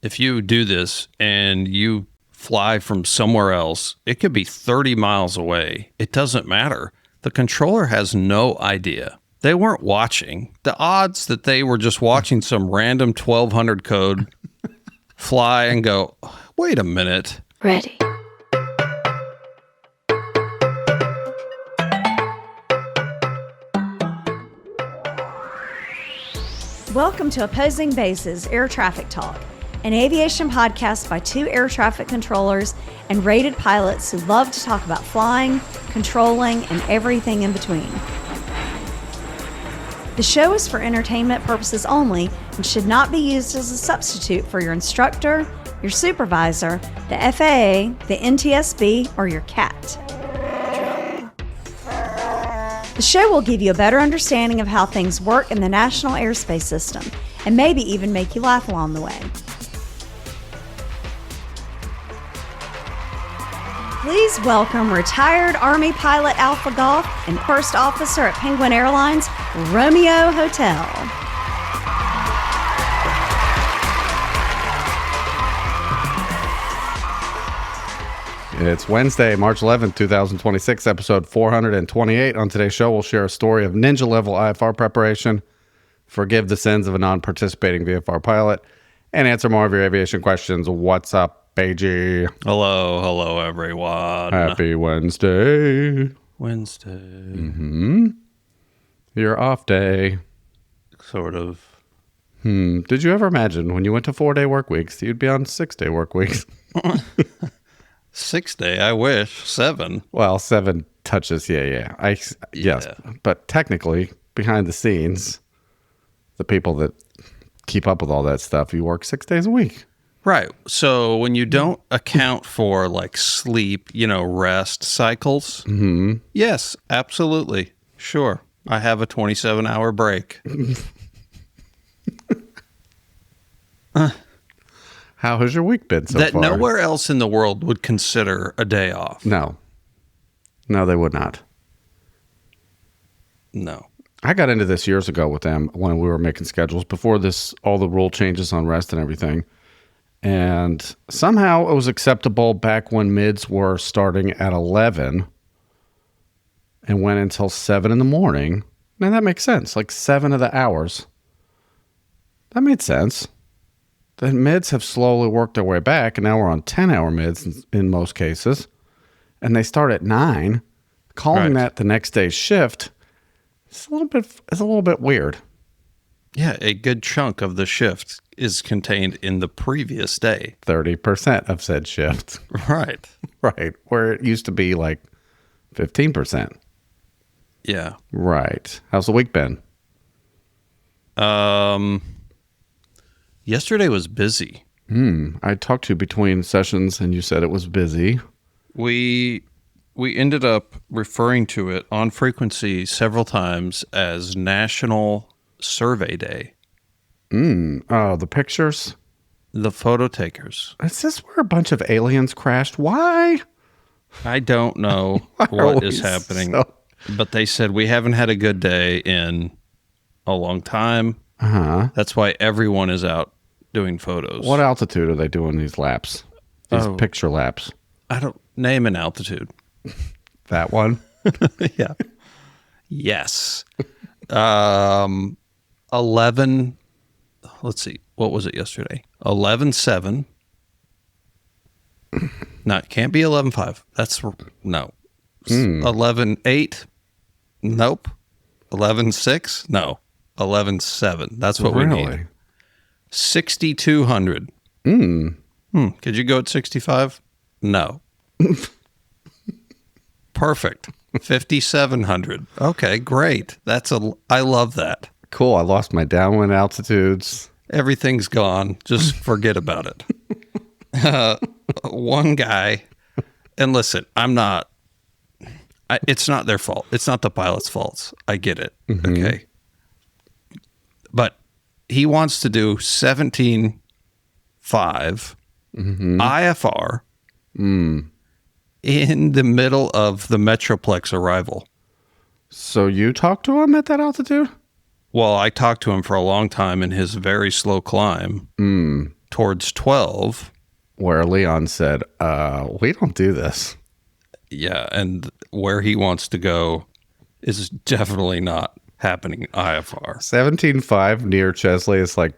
if you do this and you fly from somewhere else, it could be 30 miles away. It doesn't matter. The controller has no idea. They weren't watching. The odds that they were just watching some random 1200 code fly and go, wait a minute. Ready. Welcome to Opposing Bases Air Traffic Talk, an aviation podcast by two air traffic controllers and rated pilots who love to talk about flying, controlling, and everything in between. The show is for entertainment purposes only and should not be used as a substitute for your instructor, your supervisor, the FAA, the NTSB, or your CAT. The show will give you a better understanding of how things work in the National Airspace System and maybe even make you laugh along the way. Please welcome retired Army pilot Alpha Golf and first officer at Penguin Airlines, Romeo Hotel. It's Wednesday, March 11th, 2026, episode 428. On today's show, we'll share a story of ninja-level IFR preparation, forgive the sins of a non-participating VFR pilot, and answer more of your aviation questions. What's up, BG? Hello, everyone. Happy Wednesday. Wednesday. Mm-hmm. Your off day. Sort of. Did you ever imagine when you went to 4-day work weeks, you'd be on 6-day work weeks? 6 day, I wish. 7. Well, 7 touches, yeah. Yes, but technically, behind the scenes, the people that keep up with all that stuff, you work 6 days a week. Right. So when you don't account for like sleep, rest cycles, yes, absolutely. Sure. I have a 27-hour break. How has your week been so far? That nowhere else in the world would consider a day off. No, they would not. No. I got into this years ago with them when we were making schedules before this, all the rule changes on rest and everything. And somehow it was acceptable back when mids were starting at 11 and went until 7 in the morning. Now that makes sense. Like 7 of the hours. That made sense. The mids have slowly worked their way back, and now we're on 10-hour mids in most cases. And they start at 9. Calling that the next day's shift is a little bit weird. Yeah, a good chunk of the shift is contained in the previous day. 30% of said shift. Right. Right. Where it used to be like 15%. Yeah. Right. How's the week been? Yesterday was busy. I talked to you between sessions and you said it was busy. We ended up referring to it on frequency several times as National Survey Day. Oh, the pictures? The photo takers. Is this where a bunch of aliens crashed? Why? I don't know what is happening, but they said we haven't had a good day in a long time. Uh-huh. That's why everyone is out doing photos. What altitude are they doing these laps? These picture laps? I don't name an altitude. That one? Yeah. Yes. 11. Let's see. What was it yesterday? 11.7. No, it can't be 11.5. That's no. 11.8. Nope. 11.6. No. 11.7. That's what we need. 6,200. Could you go at 65? No. Perfect. 5,700. Okay, great. I love that. Cool. I lost my downwind altitudes. Everything's gone. Just forget about it. One guy, and listen, it's not their fault. It's not the pilot's fault. I get it. Okay. But he wants to do 17.5 IFR in the middle of the Metroplex arrival. So you talked to him at that altitude? Well, I talked to him for a long time in his very slow climb. towards 12. Where Leon said, we don't do this. Yeah, and where he wants to go is definitely not happening IFR. 17.5 near Chesley is like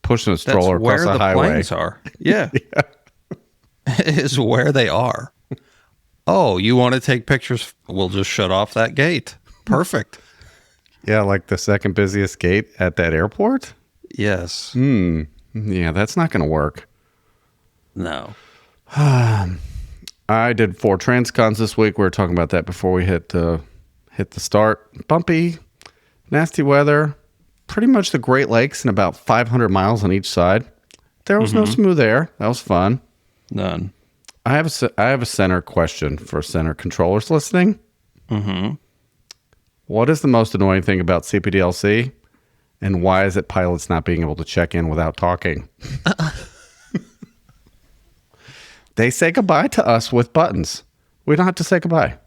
pushing a stroller across a highway. Where the planes are. Yeah. Is where they are. Oh, you want to take pictures? We'll just shut off that gate. Perfect. Yeah, like the second busiest gate at that airport? Yes. Yeah, that's not going to work. No. I did 4 transcons this week. We were talking about that before we hit the start. Bumpy, nasty weather. Pretty much the Great Lakes and about 500 miles on each side. There was no smooth air. That was fun. None. I have a center question for center controllers listening. What is the most annoying thing about CPDLC, and why is it pilots not being able to check in without talking? They say goodbye to us with buttons. We don't have to say goodbye.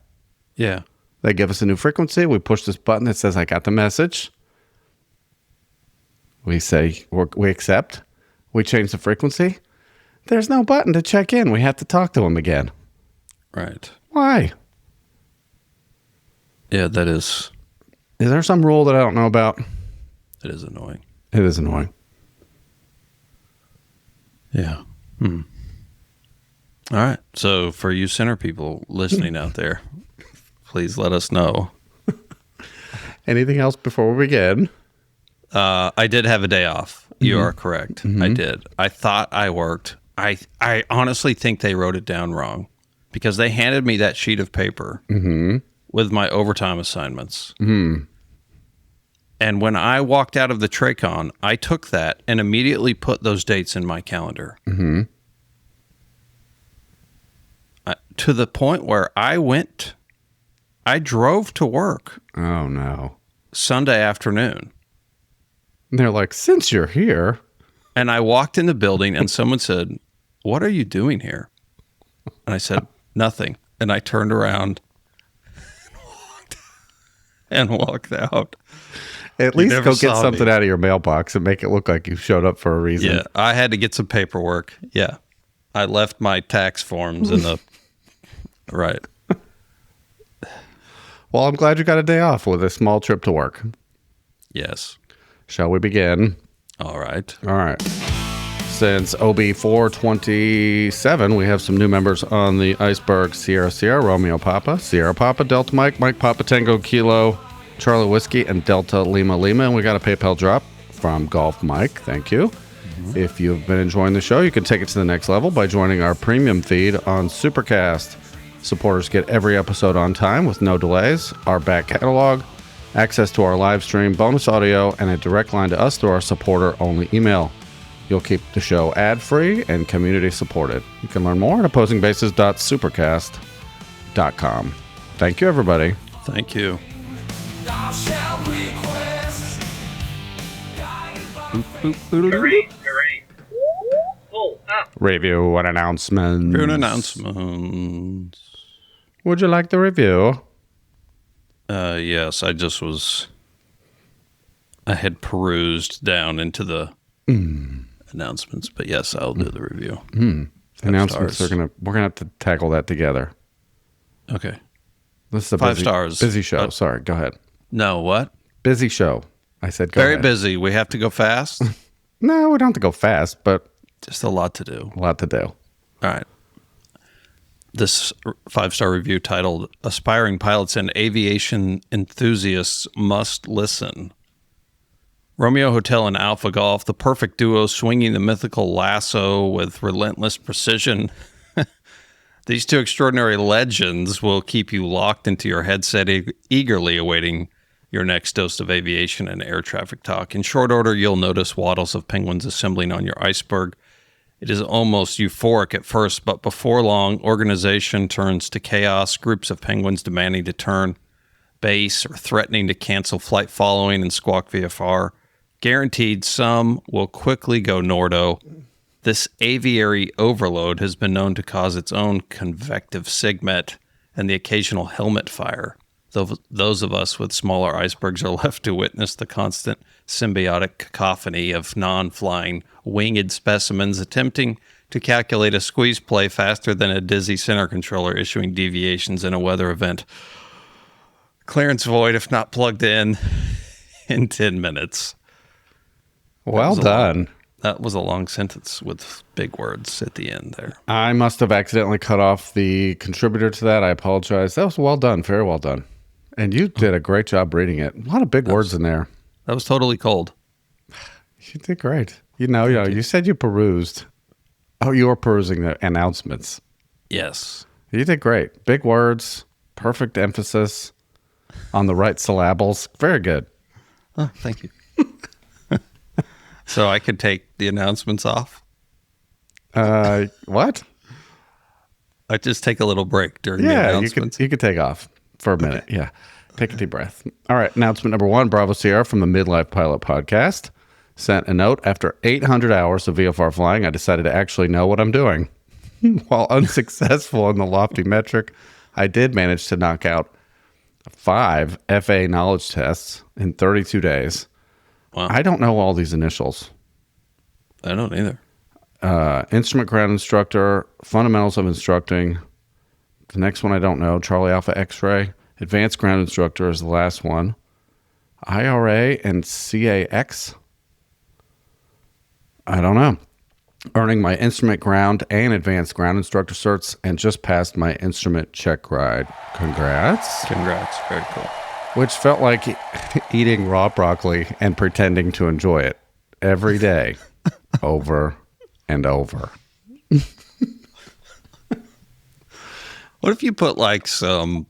Yeah. They give us a new frequency. We push this button that says, I got the message. We say, we accept. We change the frequency. There's no button to check in. We have to talk to them again. Right. Why? Yeah, that is. Is there some rule that I don't know about? It is annoying. It is annoying. Yeah. All right. So for you center people listening out there, please let us know. Anything else before we begin? I did have a day off. You are correct. I did. I thought I worked. I honestly think they wrote it down wrong because they handed me that sheet of paper with my overtime assignments. And when I walked out of the Tracon, I took that and immediately put those dates in my calendar. To the point where I drove to work. Oh, no. Sunday afternoon. And they're like, since you're here. And I walked in the building and someone said, what are you doing here? And I said, nothing. And I turned around and walked out. At least go get something out of your mailbox and make it look like you showed up for a reason. Yeah, I had to get some paperwork. Yeah. I left my tax forms in the... Right. Well, I'm glad you got a day off with a small trip to work. Yes. Shall we begin? All right. All right. Since OB428, we have some new members on the iceberg. Sierra Sierra, Romeo Papa, Sierra Papa, Delta Mike, Mike Papa Tango Kilo, Charlie Whiskey, and Delta Lima Lima. And we got a PayPal drop from Golf Mike. Thank you. If you've been enjoying the show, you can take it to the next level by joining our premium feed on Supercast. Supporters get every episode on time with no delays, our back catalog, access to our live stream, bonus audio, and a direct line to us through our supporter-only email. You'll keep the show ad-free and community-supported. You can learn more at opposingbases.supercast.com. Thank you, everybody. Thank you. Review and announcements. Would you like the review? Yes, I had perused down into the announcements, but yes, I'll do the review. Announcements we're gonna have to tackle that together. Okay. This is a 5 stars. Busy show. Sorry, go ahead. No, what? Busy show. I said go Very ahead. busy. We have to go fast. No, we don't have to go fast, but Just a lot to do. a lot to do. All right. This 5-star review titled Aspiring Pilots and Aviation Enthusiasts Must Listen. Romeo Hotel and Alpha Golf, the perfect duo swinging the mythical lasso with relentless precision. These two extraordinary legends will keep you locked into your headset, eagerly awaiting your next dose of aviation and air traffic talk. In short order, you'll notice waddles of penguins assembling on your iceberg. It is almost euphoric at first, but before long, organization turns to chaos, groups of penguins demanding to turn base or threatening to cancel flight following and squawk VFR. Guaranteed some will quickly go Nordo. This aviary overload has been known to cause its own convective sigmet and the occasional helmet fire. Those of us with smaller icebergs are left to witness the constant symbiotic cacophony of non-flying winged specimens attempting to calculate a squeeze play faster than a dizzy center controller issuing deviations in a weather event. Clearance void if not plugged in 10 minutes. Well done. That was a long sentence with big words at the end there. I must have accidentally cut off the contributor to that. I apologize. That was well done. Very well done. And you did a great job reading it. A lot of big words in there. That was totally cold. You did great. You said you perused. Oh, you were perusing the announcements. Yes. You did great. Big words, perfect emphasis on the right syllables. Very good. Oh, thank you. So I could take the announcements off? What? I just take a little break during the announcements. You could take off for a minute. Okay. Yeah. Take a deep breath. All right. Announcement number 1, Bravo Sierra from the Midlife Pilot Podcast sent a note. After 800 hours of VFR flying, I decided to actually know what I'm doing. While unsuccessful in the lofty metric, I did manage to knock out 5 FAA knowledge tests in 32 days. Wow. I don't know all these initials. I don't either. Instrument ground instructor, fundamentals of instructing. The next one I don't know. Charlie Alpha X-ray. Advanced ground instructor is the last one. IRA and CAX. I don't know. Earning my instrument ground and advanced ground instructor certs and just passed my instrument check ride. Congrats. Very cool. Which felt like eating raw broccoli and pretending to enjoy it every day over and over. What if you put like some,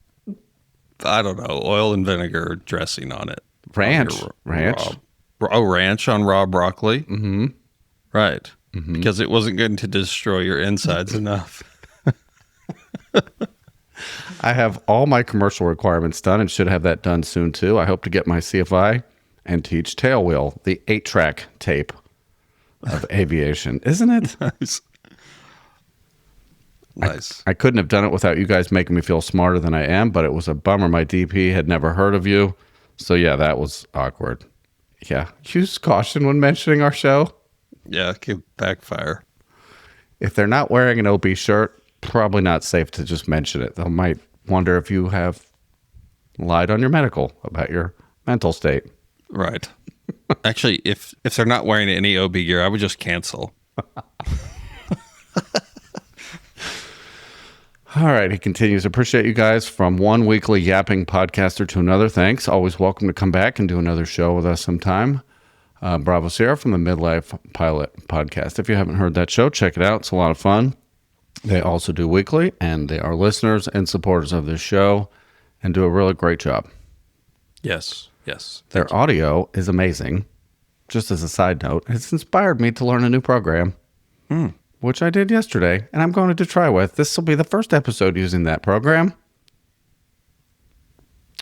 I don't know, oil and vinegar dressing on it? Ranch. Ranch on raw broccoli? Mm-hmm. Right. Mm-hmm. Because it wasn't going to destroy your insides enough. I have all my commercial requirements done and should have that done soon too. I hope to get my CFI and teach Tailwheel, the 8-track tape of aviation. Isn't it? Nice. I couldn't have done it without you guys making me feel smarter than I am, but it was a bummer. My DP had never heard of you. So yeah, that was awkward. Yeah. Use caution when mentioning our show. Yeah, it could backfire. If they're not wearing an OB shirt, probably not safe to just mention it. They might wonder if you have lied on your medical about your mental state. Right. Actually, if they're not wearing any OB gear, I would just cancel. All right, he continues. Appreciate you guys from one weekly yapping podcaster to another. Thanks. Always welcome to come back and do another show with us sometime. Bravo Sierra from the Midlife Pilot Podcast. If you haven't heard that show, check it out. It's a lot of fun. They also do weekly, and they are listeners and supporters of this show and do a really great job. Yes. Their audio is amazing. Just as a side note, it's inspired me to learn a new program, which I did yesterday, and I'm going to try with. This will be the first episode using that program.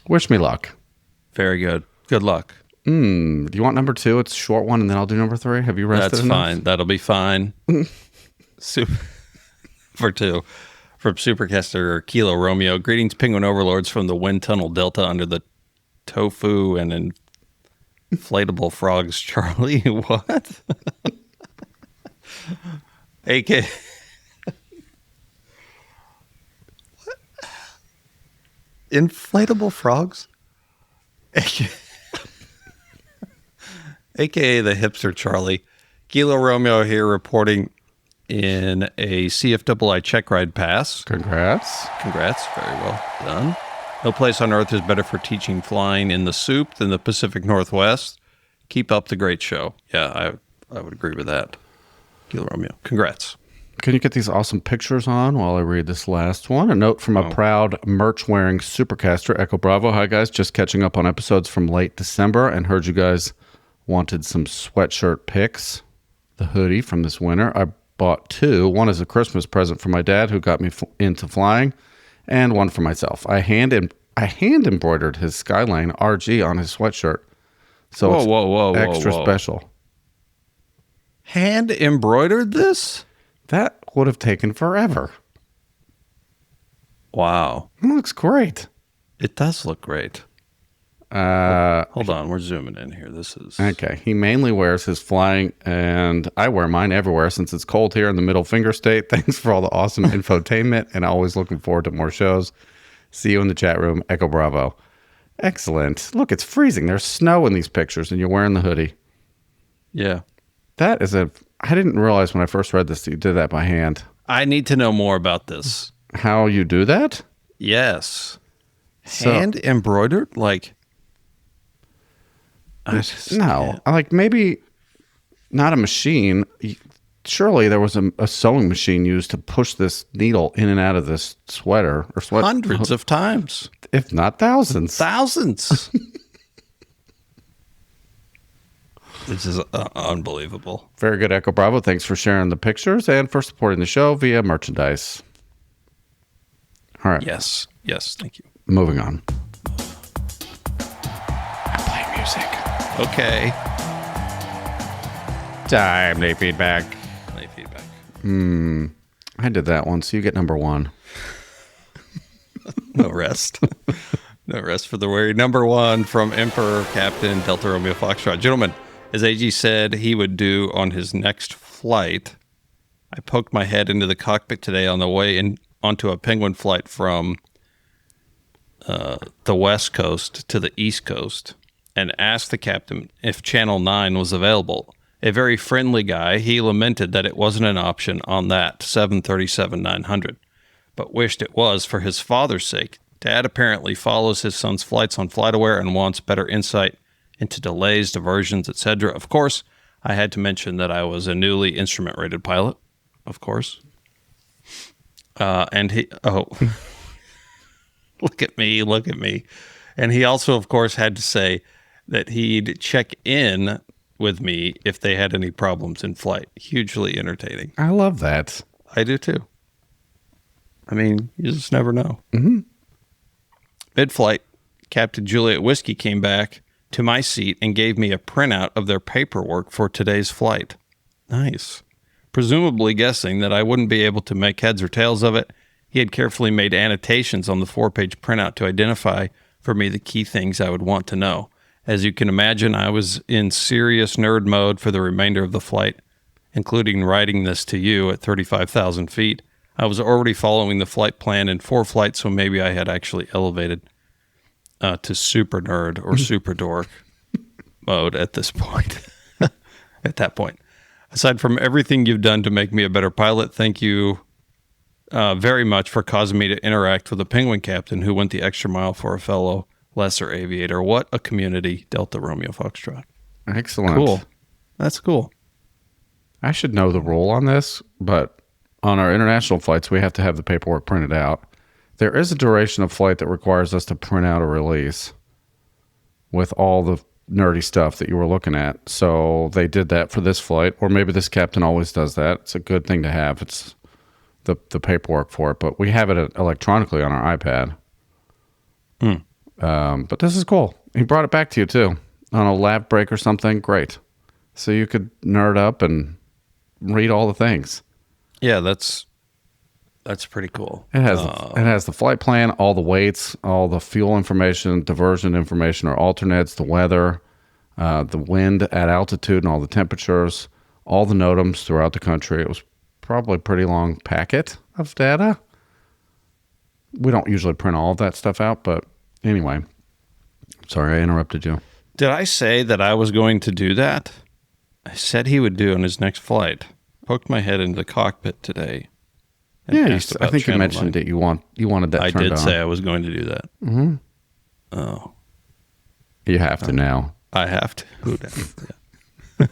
Wish me luck. Very good. Good luck. Do you want number 2? It's a short one, and then I'll do number 3. Have you rested That's enough? fine. That'll be fine. For 2. From Supercaster Kilo Romeo. Greetings, Penguin Overlords from the Wind Tunnel Delta under the tofu and inflatable frogs, Charlie. What? AK. What? Inflatable frogs? AKA the hipster Charlie. Kilo Romeo here reporting in a CFII check ride pass. Congrats. Very well done. No place on earth is better for teaching flying in the soup than the Pacific Northwest. Keep up the great show. Yeah, I would agree with that. Kilo Romeo. Congrats. Can you get these awesome pictures on while I read this last one? A note from a proud merch-wearing Supercaster, Echo Bravo. Hi, guys. Just catching up on episodes from late December and heard you guys wanted some sweatshirt pics. The hoodie from this winter. I bought 2. One as a Christmas present for my dad, who got me into flying, and one for myself. I hand embroidered his Skyline RG on his sweatshirt. So it's extra special. Hand embroidered this? That would have taken forever. Wow. It looks great. It does look great. Hold on, we're zooming in here. This is Okay. He mainly wears his flying, and I wear mine everywhere since it's cold here in the middle finger state. Thanks for all the awesome infotainment, and always looking forward to more shows. See you in the chat room. Echo Bravo. Excellent. Look, it's freezing. There's snow in these pictures, and you're wearing the hoodie. Yeah. That is I didn't realize when I first read this that you did that by hand. I need to know more about this. How you do that? Yes. Hand embroidered? Like, no. Like, maybe not a machine. Surely there was a sewing machine used to push this needle in and out of this sweater or sweater. Hundreds of times. If not thousands. Thousands. This is unbelievable. Very good, Echo Bravo. Thanks for sharing the pictures and for supporting the show via merchandise. All right. Yes. Yes. Thank you. Moving on. I play music. Okay. Timely feedback. Play feedback. I did that one, so you get number one. No rest. No rest for the weary. Number one from Emperor Captain Delta Romeo Foxtrot. Gentlemen, as AG said he would do on his next flight, I poked my head into the cockpit today on the way onto a Penguin flight from the West Coast to the East Coast and asked the captain if Channel 9 was available. A very friendly guy, he lamented that it wasn't an option on that 737-900, but wished it was for his father's sake. Dad apparently follows his son's flights on FlightAware and wants better insight into delays, diversions, etc. Of course, I had to mention that I was a newly instrument-rated pilot, of course. And he, look at me. And he also, of course, had to say that he'd check in with me if they had any problems in flight. Hugely entertaining. I love that. I do too. I mean, you just never know. Mm-hmm. Mid-flight, Captain Juliet Whiskey came back to my seat and gave me a printout of their paperwork for today's flight. Nice. Presumably guessing that I wouldn't be able to make heads or tails of it, he had carefully made annotations on the 4-page printout to identify for me the key things I would want to know. As you can imagine, I was in serious nerd mode for the remainder of the flight, including writing this to you at 35,000 feet. I was already following the flight plan in 4 flights, so maybe I had actually elevated to super nerd or super dork mode at this point. At that point. Aside from everything you've done to make me a better pilot, thank you very much for causing me to interact with a Penguin captain who went the extra mile for a fellow lesser aviator. What a community, Delta Romeo Foxtrot. Excellent. Cool. That's cool. I should know the rule on this, but on our international flights, we have to have the paperwork printed out. There is a duration of flight that requires us to print out a release with all the nerdy stuff that you were looking at. So they did that for this flight, or maybe this captain always does that. It's a good thing to have. It's the paperwork for it, but we have it electronically on our iPad. But this is cool. He brought it back to you too on a lab break or something. Great. So you could nerd up and read all the things. Yeah, that's pretty cool. It has the flight plan, all the weights, all the fuel information, diversion information or alternates, the weather, the wind at altitude and all the temperatures, all the NOTAMs throughout the country. It was probably a pretty long packet of data. We don't usually print all of that stuff out, but anyway. Sorry, I interrupted you. Did I say that I was going to do that? I said he would do on his next flight. Poked my head into the cockpit today. Yes, I think you mentioned that you wanted that turned on. I did say I was going to do that. Mm-hmm. Oh. You have to now. I have to. Yeah.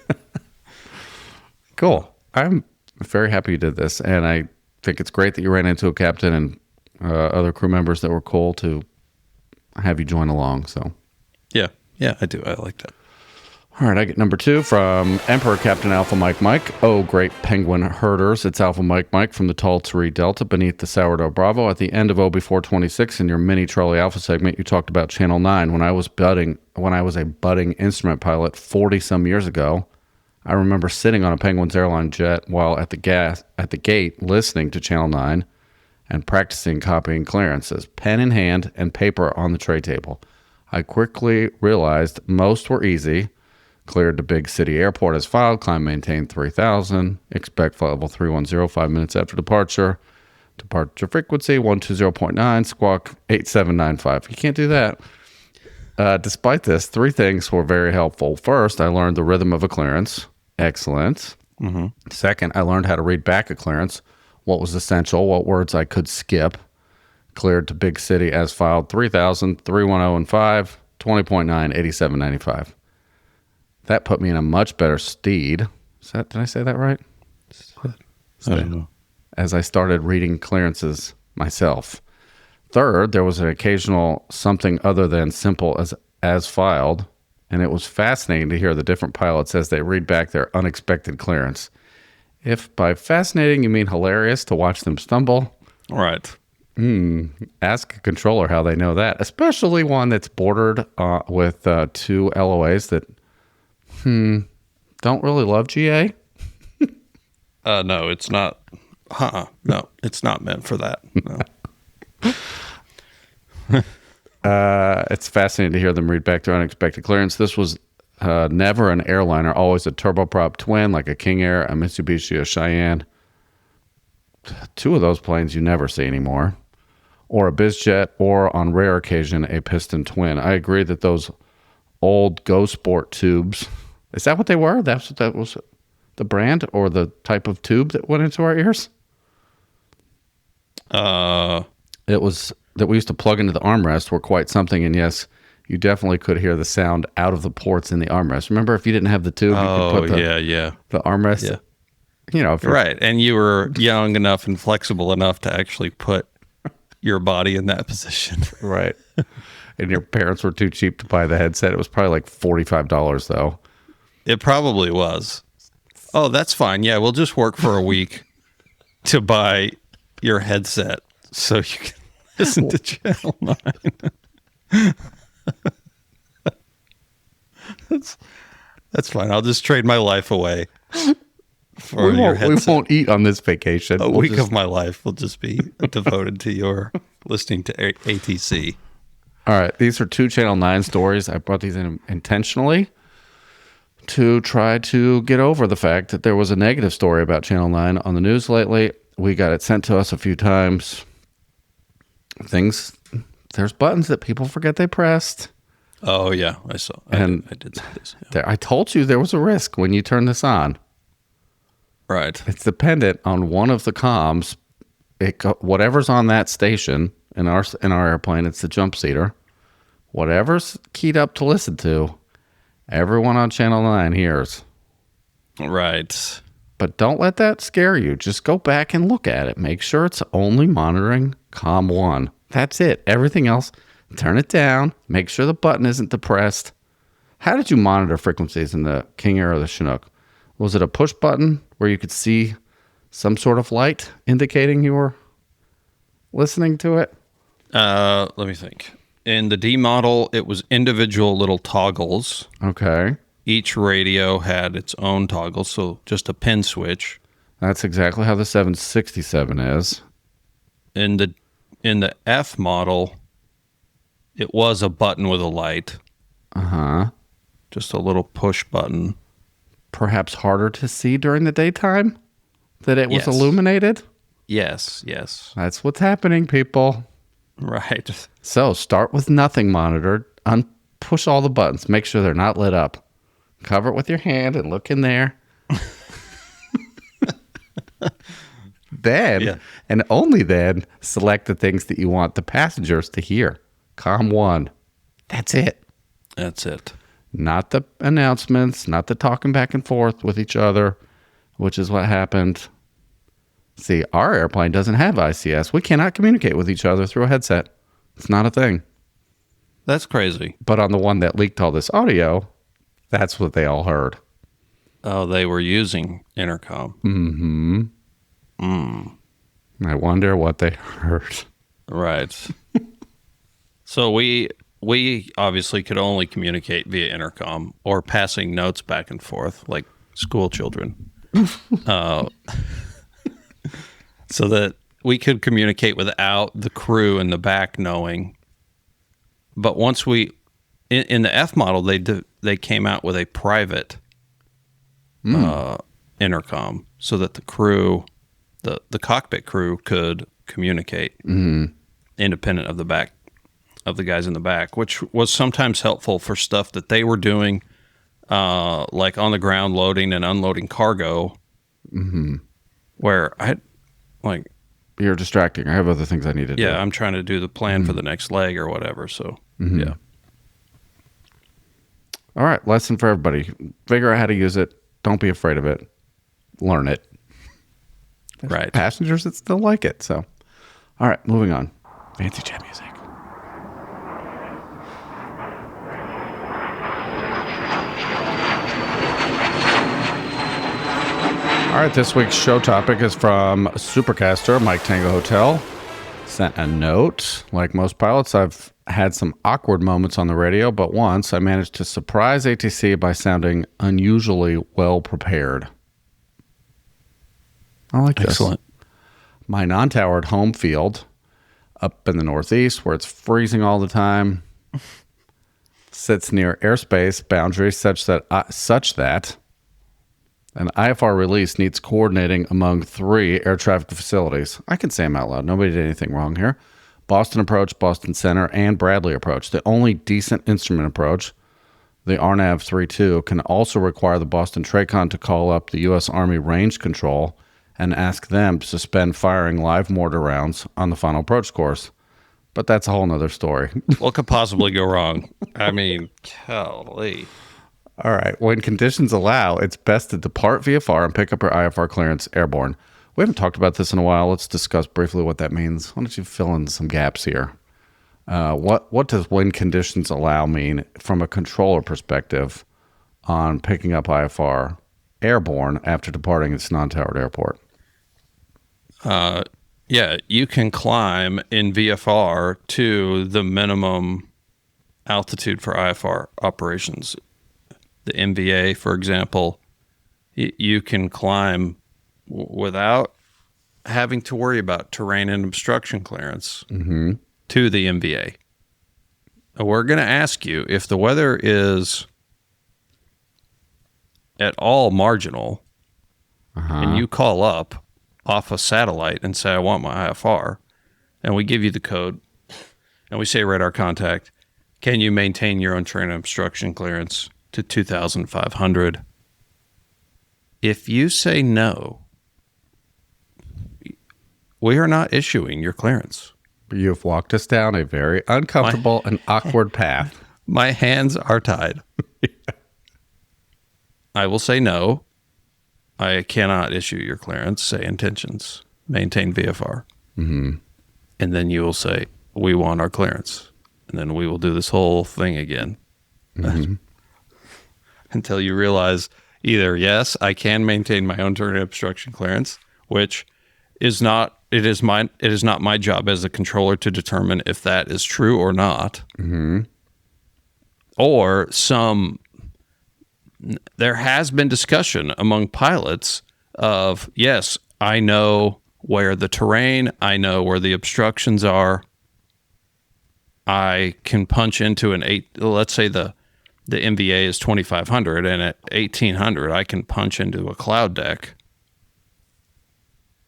Cool. I'm very happy you did this, and I think it's great that you ran into a captain and other crew members that were cool to have you join along. So, yeah, I do. I like that. All right, I get number 2 from Emperor Captain Alpha Mike Mike. Oh, great penguin herders. It's Alpha Mike Mike from the Tall Three Delta beneath the Sourdough Bravo. At the end of OB428 in your mini Charlie Alpha segment, you talked about Channel 9. When I was a budding instrument pilot 40 some years ago, I remember sitting on a Penguins airline jet while at the gate listening to Channel 9 and practicing copying clearances, pen in hand and paper on the tray table. I quickly realized most were easy. Cleared to big city airport as filed. Climb maintained 3,000. Expect flight level 310 5 minutes after departure. Departure frequency 120.9. Squawk 8795. You can't do that. Despite this, 3 things were very helpful. First, I learned the rhythm of a clearance. Excellent. Mm-hmm. Second, I learned how to read back a clearance. What was essential, what words I could skip. Cleared to big city as filed 3,000, 310 and 5, 20.9, 8795. That put me in a much better stead. Did I say that right? I don't know. As I started reading clearances myself. Third, there was an occasional something other than simple as filed, and it was fascinating to hear the different pilots as they read back their unexpected clearance. If by fascinating you mean hilarious to watch them stumble, Right. ask a controller how they know that, especially one that's bordered with 2 LOAs that don't really love GA. No, it's not. No, it's not meant for that. No. It's fascinating to hear them read back their unexpected clearance. This was never an airliner, always a turboprop twin like a King Air, a Mitsubishi, a Cheyenne. 2 of those planes you never see anymore. Or a BizJet, or on rare occasion, a piston twin. I agree that those old Go Sport tubes, is that what they were? That was the brand or the type of tube that went into our ears? It was that we used to plug into the armrest were quite something. And yes, you definitely could hear the sound out of the ports in the armrest. Remember, if you didn't have the tube, you could put the armrest. Yeah. You know, if Right. And you were young enough and flexible enough to actually put your body in that position. Right. And your parents were too cheap to buy the headset. It was probably like $45 though. It probably was. Oh, that's fine. Yeah, we'll just work for a week to buy your headset so you can listen to Channel 9. That's fine. I'll just trade my life away for your headset. We won't eat on this vacation. A week of my life will just be devoted to your listening to ATC. All right. These are 2 Channel 9 stories. I brought these in intentionally to try to get over the fact that there was a negative story about Channel 9 on the news lately. We got it sent to us a few times. There's buttons that people forget they pressed. Oh, yeah. I saw. I did see this. Yeah. I told you there was a risk when you turn this on. Right. It's dependent on one of the comms. Whatever's on that station in our airplane, it's the jump seater. Whatever's keyed up to listen to, everyone on Channel 9 hears. Right. But don't let that scare you. Just go back and look at it. Make sure it's only monitoring COM 1. That's it. Everything else, turn it down. Make sure the button isn't depressed. How did you monitor frequencies in the King Air or the Chinook? Was it a push button where you could see some sort of light indicating you were listening to it? Let me think. In the D model, it was individual little toggles. Okay. Each radio had its own toggle, so just a pin switch. That's exactly how the 767 is. In the F model, it was a button with a light. Uh-huh. Just a little push button. Perhaps harder to see during the daytime? That it was Yes. illuminated? Yes. That's what's happening, people. Right. So start with nothing monitored. Push all the buttons. Make sure they're not lit up. Cover it with your hand and look in there. Then, and only then, select the things that you want the passengers to hear. COM 1. That's it. That's it. Not the announcements, not the talking back and forth with each other, which is what happened. See, our airplane doesn't have ICS. We cannot communicate with each other through a headset. It's not a thing. That's crazy. But on the one that leaked all this audio, that's what they all heard. Oh, they were using intercom. Mm-hmm. I wonder what they heard. Right. So we obviously could only communicate via intercom or passing notes back and forth like school children. So that we could communicate without the crew in the back knowing. But once we, in the F model, they came out with a private intercom so that the crew, the cockpit crew, could communicate independent of the guys in the back, which was sometimes helpful for stuff that they were doing, like on the ground loading and unloading cargo, where you're distracting. I have other things I need to do. Yeah, I'm trying to do the plan for the next leg or whatever. So, yeah. All right, lesson for everybody. Figure out how to use it. Don't be afraid of it. Learn it. There's Right. passengers that still like it. So, all right, moving on. Fancy chat music. All right, this week's show topic is from Supercaster, Mike Tango Hotel. Sent a note. Like most pilots, I've had some awkward moments on the radio, but once I managed to surprise ATC by sounding unusually well prepared. I like this. Excellent. My non-towered home field up in the Northeast, where it's freezing all the time, sits near airspace boundaries such that an IFR release needs coordinating among 3 air traffic facilities. I can say them out loud. Nobody did anything wrong here. Boston Approach, Boston Center, and Bradley Approach. The only decent instrument approach, the RNAV 32, can also require the Boston TRACON to call up the U.S. Army Range Control and ask them to suspend firing live mortar rounds on the final approach course. But that's a whole nother story. What could possibly go wrong? I mean, golly. All right. When conditions allow, it's best to depart VFR and pick up your IFR clearance airborne. We haven't talked about this in a while. Let's discuss briefly what that means. Why don't you fill in some gaps here? What does when conditions allow mean from a controller perspective on picking up IFR airborne after departing its non-towered airport? Yeah, you can climb in VFR to the minimum altitude for IFR operations. The MVA, for example, you can climb without having to worry about terrain and obstruction clearance to the MVA. We're going to ask you if the weather is at all marginal and you call up off a satellite and say, I want my IFR, and we give you the code and we say radar contact, can you maintain your own terrain and obstruction clearance to 2,500? If you say no, we are not issuing your clearance. You've walked us down a very uncomfortable and awkward path. My hands are tied. I will say no. I cannot issue your clearance, say intentions, maintain VFR. And then you will say, we want our clearance. And then we will do this whole thing again. Until you realize either, yes, I can maintain my own terrain obstruction clearance, which is not, it is not my job as a controller to determine if that is true or not. Or there has been discussion among pilots of, yes, I know where the terrain, I know where the obstructions are. I can punch into let's say the MVA is 2,500, and at 1,800, I can punch into a cloud deck,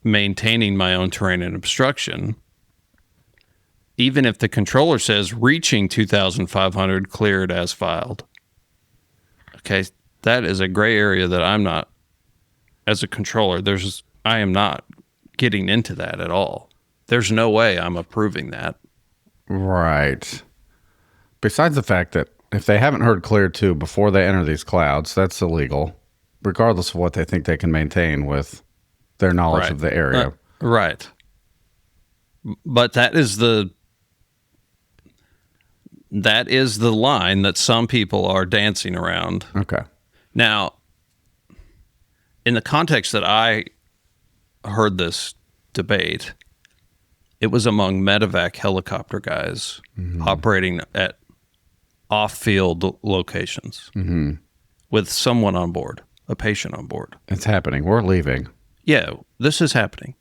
maintaining my own terrain and obstruction, even if the controller says reaching 2,500 cleared as filed. Okay, that is a gray area that I'm not, as a controller, I am not getting into that at all. There's no way I'm approving that. Right. Besides the fact that if they haven't heard clear to before they enter these clouds, that's illegal, regardless of what they think they can maintain with their knowledge of the area. Right. But that is the line that some people are dancing around. Okay. Now, in the context that I heard this debate, it was among medevac helicopter guys operating at off-field locations with someone on board, a patient on board. It's happening. We're leaving. Yeah, this is happening.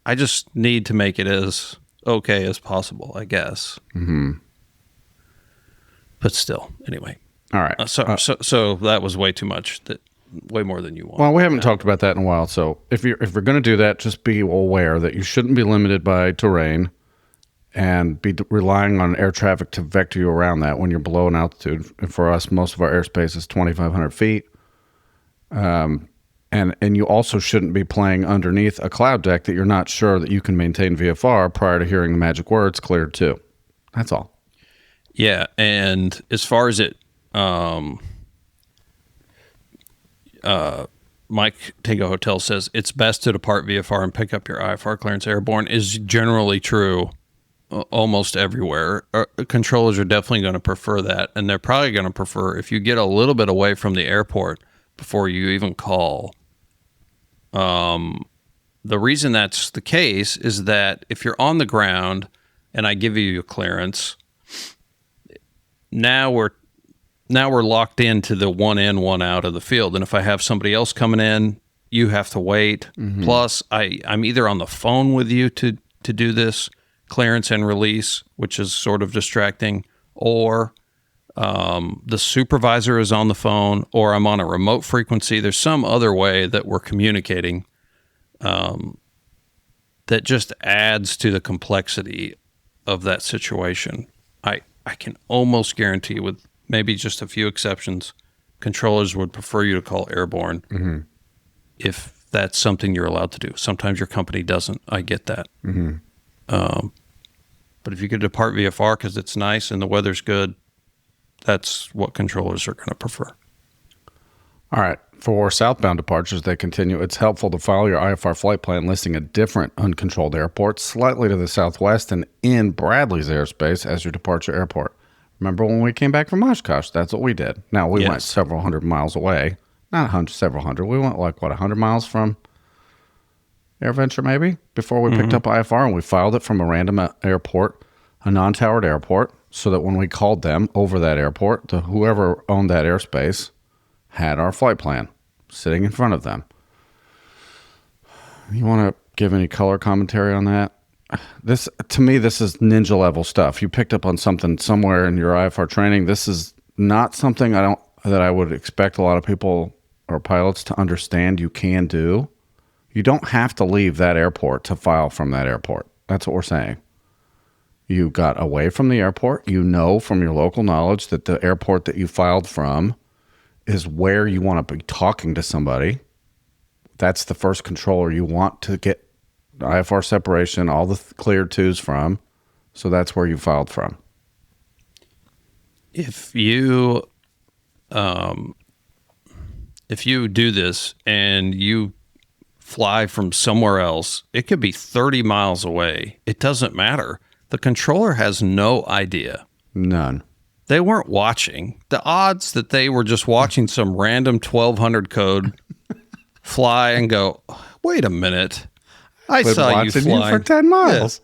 I just need to make it as okay as possible, I guess. Mm-hmm. But still, anyway. All right. So that was way too much. Way more than you want. Well, we haven't talked about that in a while. So if we're going to do that, just be aware that you shouldn't be limited by terrain and be relying on air traffic to vector you around that when you're below an altitude. And for us, most of our airspace is 2,500 feet. And you also shouldn't be playing underneath a cloud deck that you're not sure that you can maintain VFR prior to hearing the magic words cleared too. That's all. Yeah, and as far as it, Mike Tango Hotel says it's best to depart VFR and pick up your IFR clearance airborne is generally true almost everywhere. Controllers are definitely going to prefer that, and they're probably going to prefer if you get a little bit away from the airport before you even call. The reason that's the case is that if you're on the ground and I give you your clearance, now we're locked into the one in, one out of the field. And if I have somebody else coming in, you have to wait. Mm-hmm. Plus, I'm either on the phone with you to do this clearance and release, which is sort of distracting, or the supervisor is on the phone, or I'm on a remote frequency. There's some other way that we're communicating that just adds to the complexity of that situation. I can almost guarantee, with maybe just a few exceptions, controllers would prefer you to call airborne if that's something you're allowed to do. Sometimes your company doesn't. I get that. Mm-hmm. But if you could depart VFR because it's nice and the weather's good, that's what controllers are going to prefer. All right. For southbound departures, they continue. It's helpful to follow your IFR flight plan listing a different uncontrolled airport slightly to the southwest and in Bradley's airspace as your departure airport. Remember when we came back from Oshkosh? That's what we did. Now, we went several hundred miles away. Not several hundred. We went 100 miles from AirVenture maybe before we picked up IFR, and we filed it from a random airport, a non-towered airport, so that when we called them over that airport, whoever owned that airspace had our flight plan sitting in front of them. You want to give any color commentary on that? To me, this is ninja level stuff. You picked up on something somewhere in your IFR training. This is not something that I would expect a lot of people or pilots to understand you can do. You don't have to leave that airport to file from that airport. That's what we're saying. You got away from the airport. You know from your local knowledge that the airport that you filed from is where you want to be talking to somebody. That's the first controller you want to get IFR separation, all the cleared twos from. So that's where you filed from. If you do this and you fly from somewhere else, it could be 30 miles away. It doesn't matter. The controller has no idea. None. They weren't watching. The odds that they were just watching some random 1200 code fly and go, wait a minute, I saw you flying for 10 miles.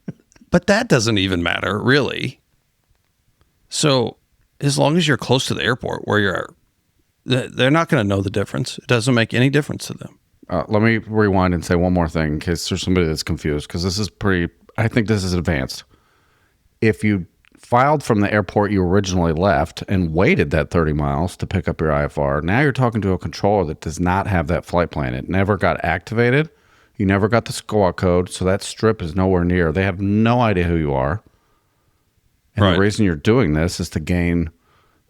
Yeah. But that doesn't even matter, really. So as long as you're close to the airport where you're at, they're not going to know the difference. It doesn't make any difference to them. Let me rewind and say one more thing in case there's somebody that's confused, because I think this is advanced. If you filed from the airport you originally left and waited that 30 miles to pick up your IFR, now you're talking to a controller that does not have that flight plan. It never got activated. You never got the squawk code, so that strip is nowhere near. They have no idea who you are. And The reason you're doing this is to gain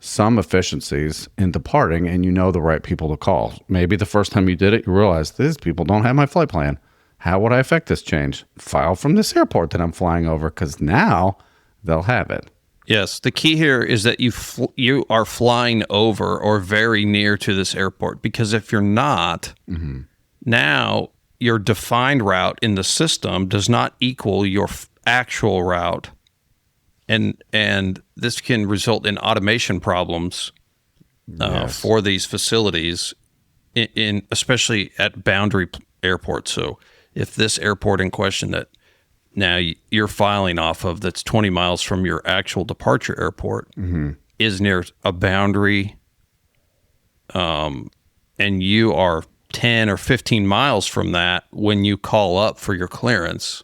some efficiencies in departing, and you know the right people to call. Maybe the first time you did it, you realized these people don't have my flight plan. How would I affect this change? File from this airport that I'm flying over, because now they'll have it. Yes, the key here is that you are flying over or very near to this airport, because if you're not, now your defined route in the system does not equal your actual route. And this can result in automation problems for these facilities, in especially at boundary airports. So if this airport in question that now you're filing off of that's 20 miles from your actual departure airport is near a boundary, and you are 10 or 15 miles from that when you call up for your clearance.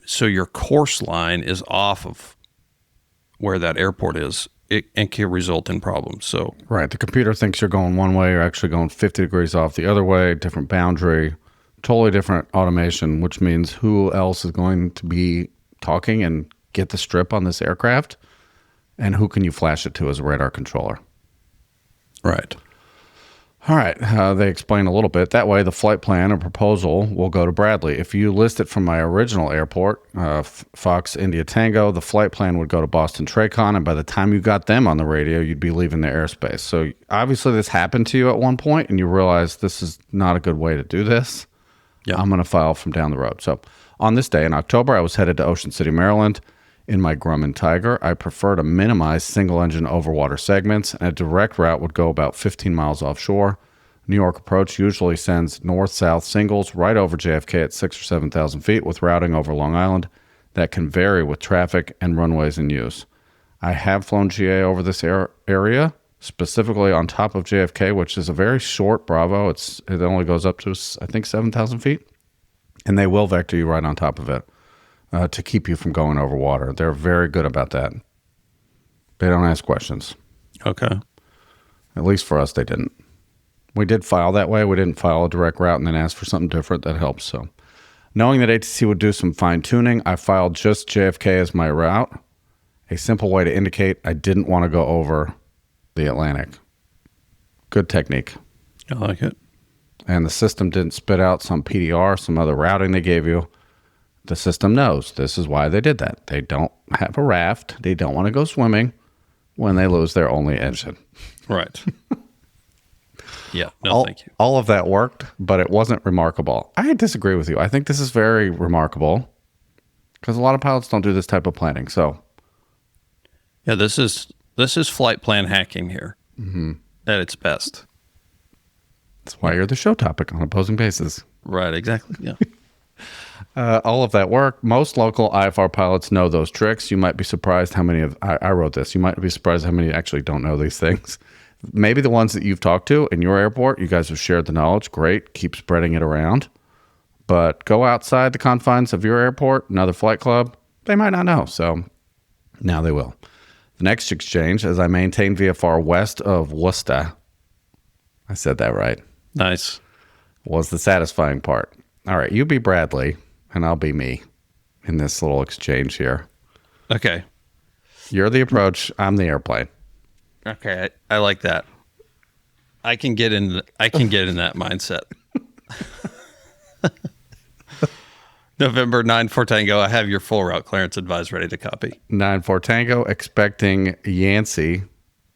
So your course line is off of where that airport is. It can result in problems. So Right. The computer thinks you're going one way, you're actually going 50 degrees off the other way, different boundary, totally different automation, which means who else is going to be talking and get the strip on this aircraft? And who can you flash it to as a radar controller? right. All right. They explain a little bit. That way, the flight plan or proposal will go to Bradley. If you list it from my original airport, Fox India Tango, the flight plan would go to Boston Tracon. And by the time you got them on the radio, you'd be leaving their airspace. So obviously, this happened to you at one point, and you realize this is not a good way to do this. Yeah. I'm going to file from down the road. So on this day in October, I was headed to Ocean City, Maryland. In my Grumman Tiger, I prefer to minimize single-engine overwater segments, and a direct route would go about 15 miles offshore. New York approach usually sends north-south singles right over JFK at 6,000 or 7,000 feet with routing over Long Island that can vary with traffic and runways in use. I have flown GA over this area, specifically on top of JFK, which is a very short Bravo. It only goes up to, I think, 7,000 feet, and they will vector you right on top of it. To keep you from going over water. They're very good about that. They don't ask questions. Okay. At least for us, they didn't. We did file that way. We didn't file a direct route and then ask for something different. That helps. So knowing that ATC would do some fine tuning, I filed just JFK as my route. A simple way to indicate I didn't want to go over the Atlantic. Good technique. I like it. And the system didn't spit out some PDR, some other routing they gave you. The system knows this is why they did that. They don't have a raft. They don't want to go swimming when they lose their only engine. Right. Yeah. No, thank you. All of that worked, but it wasn't remarkable. I disagree with you. I think this is very remarkable because a lot of pilots don't do this type of planning. So, yeah, this is flight plan hacking here at its best. that's why you're the show topic on Opposing Bases. Right. Exactly. Yeah. All of that work. Most local IFR pilots know those tricks. You might be surprised how many of I wrote this. You might be surprised how many actually don't know these things. Maybe the ones that you've talked to in your airport, you guys have shared the knowledge. Great. Keep spreading it around. But go outside the confines of your airport, another flight club, they might not know. So now they will. The next exchange, as I maintain VFR west of Worcester, I said that right, Nice. was the satisfying part. All right, you be Bradley, and I'll be me in this little exchange here. Okay. You're the approach. I'm the airplane. Okay. I like that. I can get in that mindset. November 9-4 Tango. I have your full route clearance advised ready to copy. 9-4 Tango, expecting Yancey,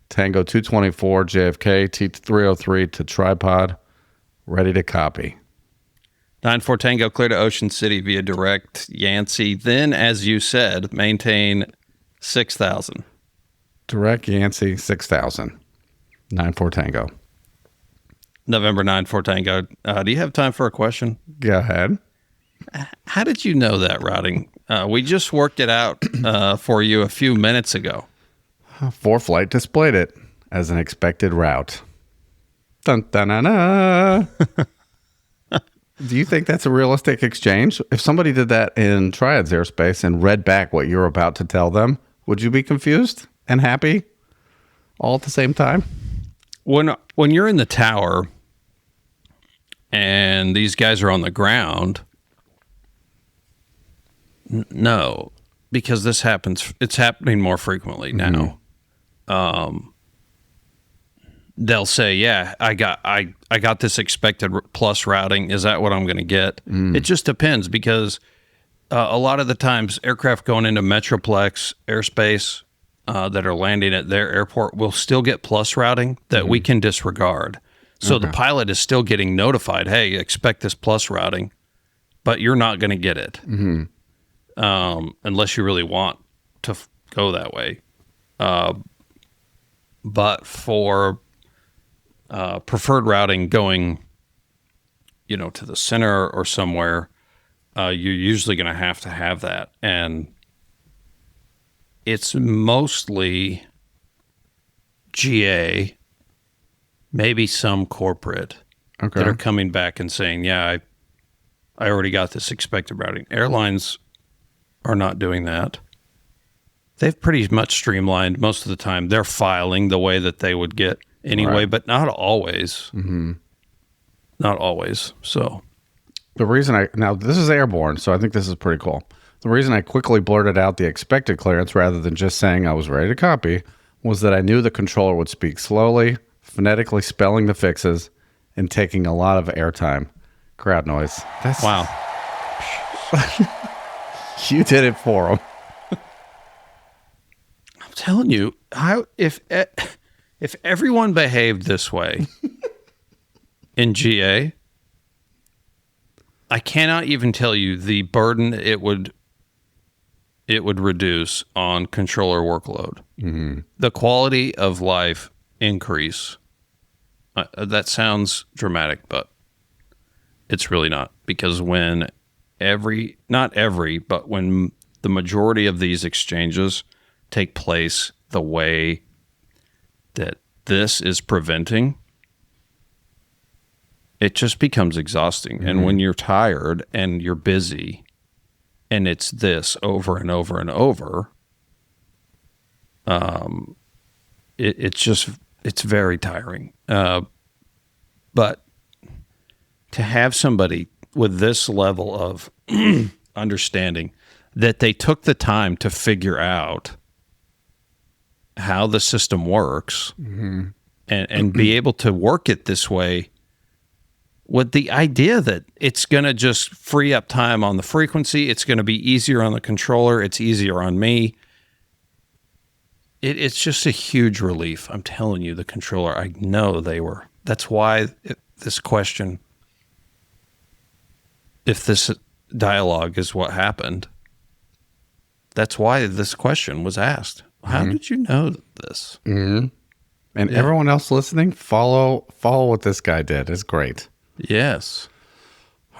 Tango 224, JFK, T303 to tripod, ready to copy. 9-4 Tango, clear to Ocean City via direct Yancey. Then, as you said, maintain 6,000. Direct Yancey, 6,000. 9-4 Tango. November 9-4 Tango. Do you have time for a question? Go ahead. How did you know that routing? We just worked it out for you a few minutes ago. ForeFlight displayed it as an expected route. Dun, dun, dun, dun. Do you think that's a realistic exchange? If somebody did that in Triad's airspace and read back what you're about to tell them, would you be confused and happy all at the same time? When you're in the tower and these guys are on the ground, no, because this happens. It's happening more frequently now. They'll say, "Yeah, I got this expected plus routing. Is that what I'm going to get?" It just depends because a lot of the times aircraft going into Metroplex airspace that are landing at their airport will still get plus routing that we can disregard. So the pilot is still getting notified, "Hey, expect this plus routing," but you're not going to get it unless you really want to go that way. But for preferred routing going, to the center or somewhere, you're usually going to have that. And it's mostly GA maybe some corporate that are coming back and saying, yeah, I already got this expected routing. Airlines are not doing that. They've pretty much streamlined most of the time. They're filing the way that they would get anyway, but not always. Mm-hmm. Not always. So the reason now this is airborne, so I think this is pretty cool. The reason I quickly blurted out the expected clearance rather than just saying I was ready to copy was that I knew the controller would speak slowly, phonetically spelling the fixes, and taking a lot of airtime. Crowd noise. Wow. You did it for him. I'm telling you, if everyone behaved this way in GA, I cannot even tell you the burden it would reduce on controller workload. Mm-hmm. The quality of life increase. That sounds dramatic, but it's really not, because when when the majority of these exchanges take place the way that this is preventing, it just becomes exhausting. Mm-hmm. And when you're tired and you're busy and it's this over and over and over, it's very tiring. But to have somebody with this level of understanding that they took the time to figure out how the system works, mm-hmm. and be able to work it this way with the idea that it's going to just free up time on the frequency, it's going to be easier on the controller, it's easier on me. It's just a huge relief. I'm telling you, the controller, I know they were. That's why this question, if this dialogue is what happened, that's why this question was asked. How mm-hmm. did you know this? Mm-hmm. And everyone else listening, follow what this guy did. It's great. Yes.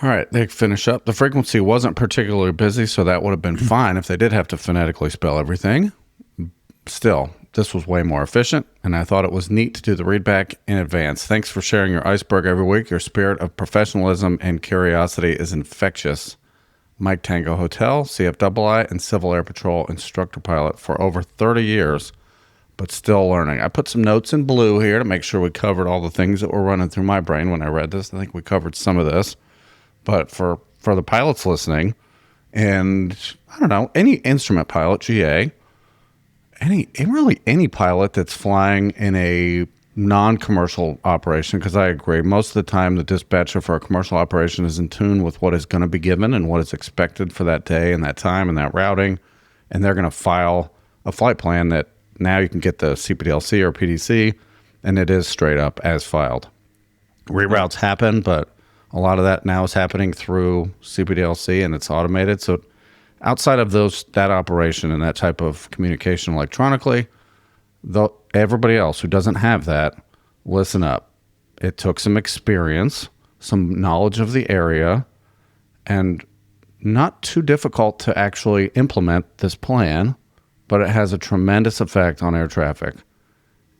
All right, they finish up. The frequency wasn't particularly busy, so that would have been fine if they did have to phonetically spell everything. Still, this was way more efficient, and I thought it was neat to do the readback in advance. Thanks for sharing your iceberg every week. Your spirit of professionalism and curiosity is infectious. Mike Tango Hotel, CFII, and Civil Air Patrol instructor pilot for over 30 years, but still learning. I put some notes in blue here to make sure we covered all the things that were running through my brain when I read this. I think we covered some of this. But for the pilots listening, and I don't know, any instrument pilot, GA, any pilot that's flying in a non-commercial operation, because I agree, most of the time the dispatcher for a commercial operation is in tune with what is going to be given and what is expected for that day and that time and that routing, and they're going to file a flight plan that now you can get the CPDLC or PDC, and it is straight up as filed. Reroutes happen, but a lot of that now is happening through CPDLC, and it's automated. So outside of that operation and that type of communication electronically, everybody else who doesn't have that, listen up. It took some experience, some knowledge of the area, and not too difficult to actually implement this plan, but it has a tremendous effect on air traffic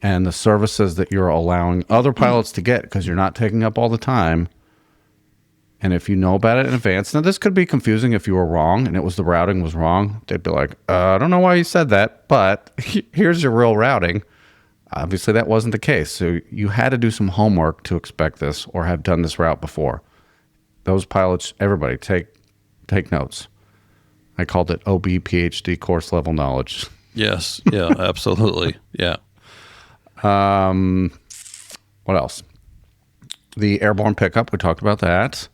and the services that you're allowing other pilots to get, because you're not taking up all the time. And if you know about it in advance, now this could be confusing if you were wrong and the routing was wrong. They'd be like, I don't know why you said that, but here's your real routing. Obviously, that wasn't the case. So you had to do some homework to expect this or have done this route before. Those pilots, everybody, take notes. I called it OB PhD course level knowledge. Yes. Yeah, absolutely. Yeah. What else? The airborne pickup, we talked about that.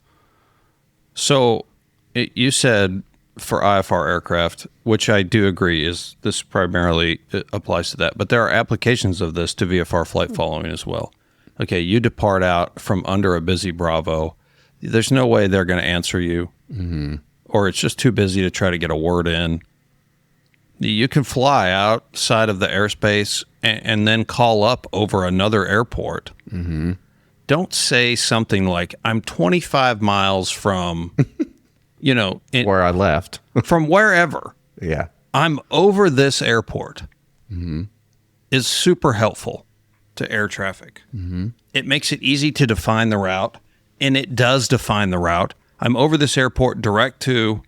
So you said for IFR aircraft, which I do agree is this primarily applies to that, but there are applications of this to VFR flight following as well. Okay, you depart out from under a busy Bravo. There's no way they're going to answer you, mm-hmm. or it's just too busy to try to get a word in. You can fly outside of the airspace and then call up over another airport. Mm-hmm. Don't say something like, I'm 25 miles from, where I left. From wherever. Yeah. I'm over this airport. Mm-hmm. Is super helpful to air traffic. It makes it easy to define the route, and it does define the route. I'm over this airport, direct to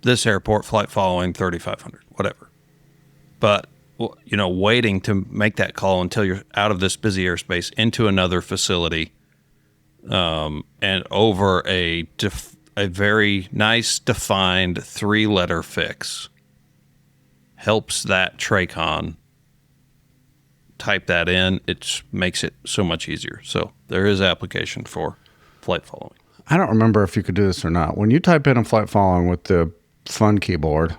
this airport, flight following 3500, whatever. But, waiting to make that call until you're out of this busy airspace into another facility, and over a very nice defined 3-letter fix helps that TRACON type that in. It makes it so much easier. So there is application for flight following. I don't remember if you could do this or not. When you type in a flight following with the fun keyboard,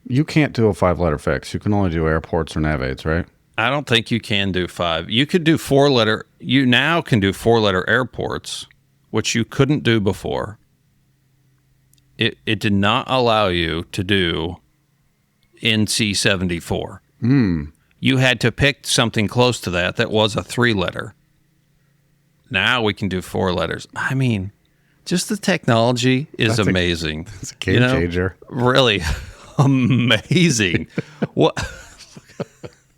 you can't do a 5-letter fix. You can only do airports or navaids, right? I don't think you can do 5. You could do 4-letter. You now can do 4-letter airports, which you couldn't do before. It did not allow you to do NC-74. You had to pick something close to that was a 3-letter. Now we can do 4 letters. I mean, just the technology is amazing. It's a game changer. Really amazing. What?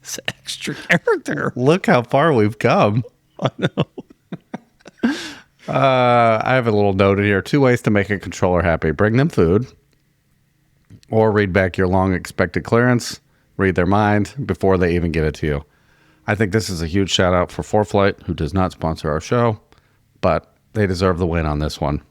It's extra character. Look how far we've come. I know. I have a little note in here. 2 ways to make a controller happy. Bring them food, or read back your long expected clearance. Read their mind before they even give it to you. I think this is a huge shout out for ForeFlight, who does not sponsor our show, but they deserve the win on this one.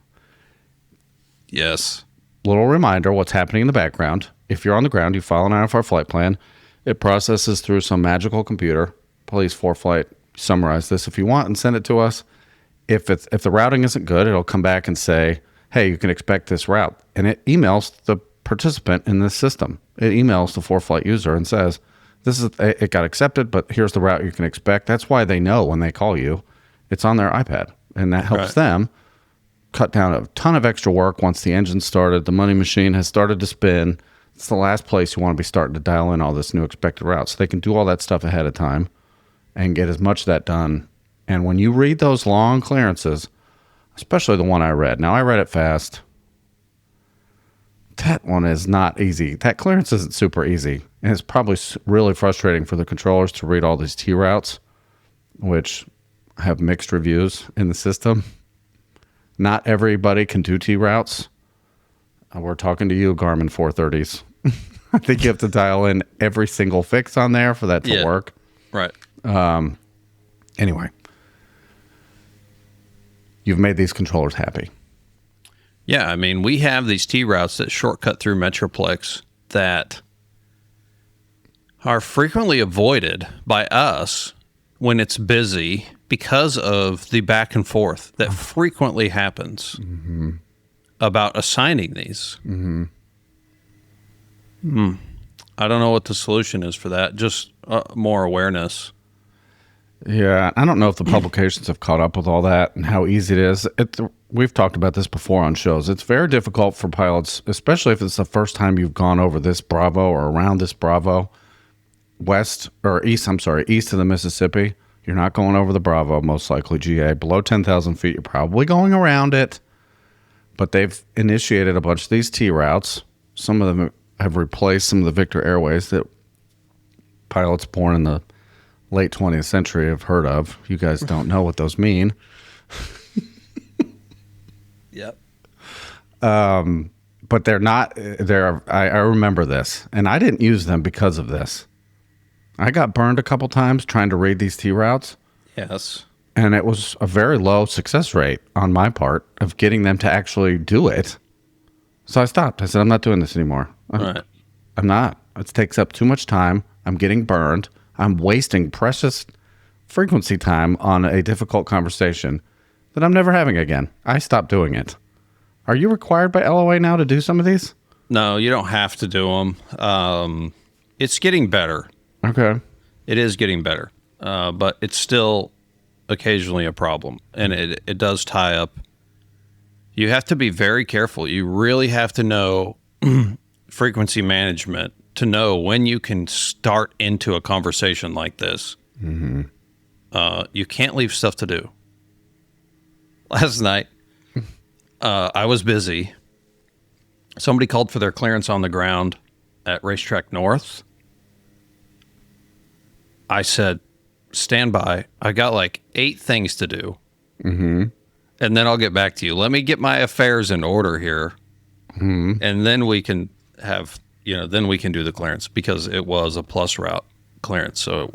Yes. Little reminder what's happening in the background. If you're on the ground, you file an IFR flight plan. It processes through some magical computer. Please, ForeFlight, summarize this if you want and send it to us. If the routing isn't good, it'll come back and say, hey, you can expect this route. And it emails the participant in this system. It emails the ForeFlight user and says, it got accepted, but here's the route you can expect. That's why they know when they call you. It's on their iPad, and that helps them cut down a ton of extra work once the engine's started, the money machine has started to spin. It's the last place you want to be starting to dial in all this new expected route. So they can do all that stuff ahead of time and get as much of that done. And when you read those long clearances, especially the one I read. Now, I read it fast. That one is not easy. That clearance isn't super easy. And it's probably really frustrating for the controllers to read all these T routes, which have mixed reviews in the system. Not everybody can do T routes. We're talking to you, Garmin 430s. I think you have to dial in every single fix on there for that to work. Right. Anyway, you've made these controllers happy. Yeah, I mean, we have these T routes that shortcut through Metroplex that are frequently avoided by us when it's busy because of the back and forth that frequently happens about assigning these. I don't know what the solution is for that. Just more awareness. Yeah, I don't know if the publications have caught up with all that and how easy it is. We've talked about this before on shows. It's very difficult for pilots, especially if it's the first time you've gone over this Bravo or around this Bravo, east of the Mississippi. You're not going over the Bravo, most likely GA. Below 10,000 feet, you're probably going around it. But they've initiated a bunch of these T routes. Some of them have replaced some of the Victor Airways that pilots born in the late 20th century have heard of. You guys don't know what those mean. Yep. But they're not. I remember this, and I didn't use them because of this. I got burned a couple times trying to read these T routes. Yes. And it was a very low success rate on my part of getting them to actually do it. So I stopped. I said, I'm not doing this anymore. Right. I'm not. It takes up too much time. I'm getting burned. I'm wasting precious frequency time on a difficult conversation that I'm never having again. I stopped doing it. Are you required by LOA now to do some of these? No, you don't have to do them. It's getting better. Okay. It is getting better, but it's still occasionally a problem, and it does tie up. You have to be very careful. You really have to know frequency management to know when you can start into a conversation like this. You can't leave stuff to do. Last night, I was busy. Somebody called for their clearance on the ground at Racetrack North. I said, stand by. I got like 8 things to do. Mm-hmm. And then I'll get back to you. Let me get my affairs in order here. Mm-hmm. And then we can have, then we can do the clearance, because it was a plus route clearance. So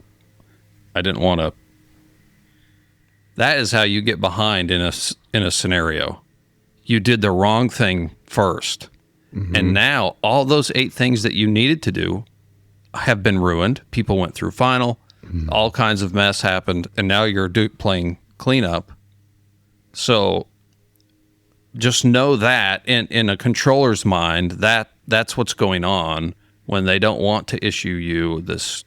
I didn't want to. That is how you get behind in a scenario. You did the wrong thing first. Mm-hmm. And now all those 8 things that you needed to do have been ruined. People went through final. Mm-hmm. All kinds of mess happened. And now you're playing cleanup. So just know that in a controller's mind, that's what's going on when they don't want to issue you these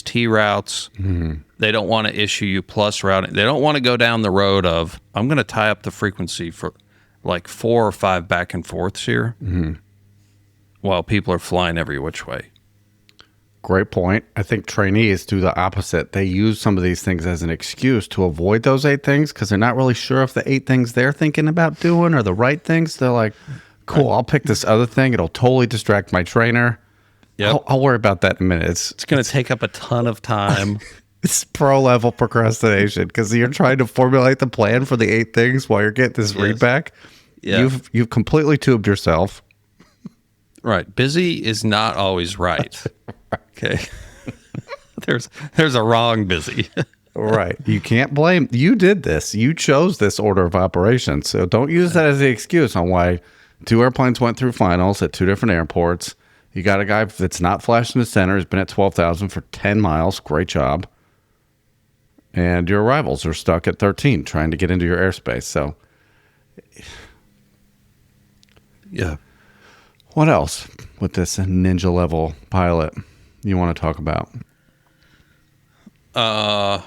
T routes. Mm-hmm. They don't want to issue you plus routing. They don't want to go down the road of, I'm going to tie up the frequency for like 4 or 5 back and forths here, mm-hmm. while people are flying every which way. Great point. I think trainees do the opposite. They use some of these things as an excuse to avoid those 8 things, because they're not really sure if the 8 things they're thinking about doing are the right things. They're like, cool, I'll pick this other thing. It'll totally distract my trainer. Yep. I'll worry about that in a minute. It's going to take up a ton of time. It's pro-level procrastination, because you're trying to formulate the plan for the 8 things while you're getting this readback. Yeah. You've completely tubed yourself. Right. Busy is not always right. Okay. There's a wrong busy. Right. You can't blame. You did this. You chose this order of operations. So don't use that as the excuse on why 2 airplanes went through finals at 2 different airports. You got a guy that's not flashed in the center, has been at 12,000 for 10 miles. Great job. And your rivals are stuck at 13 trying to get into your airspace. So, yeah. What else with this ninja level pilot you want to talk about? I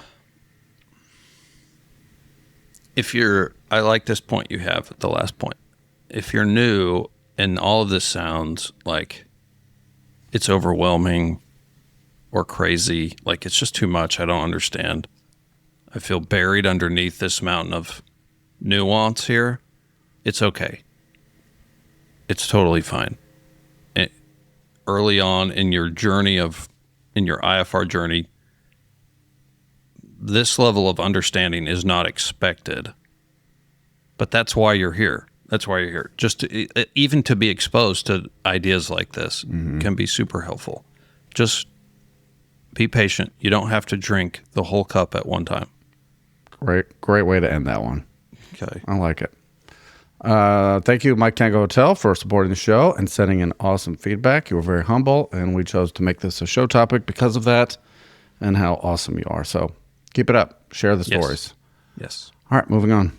like this point you have at the last point. If you're new and all of this sounds like it's overwhelming or crazy, like it's just too much, I don't understand. I feel buried underneath this mountain of nuance here. It's okay. It's totally fine. Early on in your IFR journey, this level of understanding is not expected. But that's why you're here. That's why you're here. Just even to be exposed to ideas like this can be super helpful. Just be patient. You don't have to drink the whole cup at one time. Great way to end that one. Okay. I like it. Thank you, Mike Tango Hotel, for supporting the show and sending in awesome feedback. You were very humble, and we chose to make this a show topic because of that and how awesome you are. So keep it up. Share the stories. Yes. All right, moving on.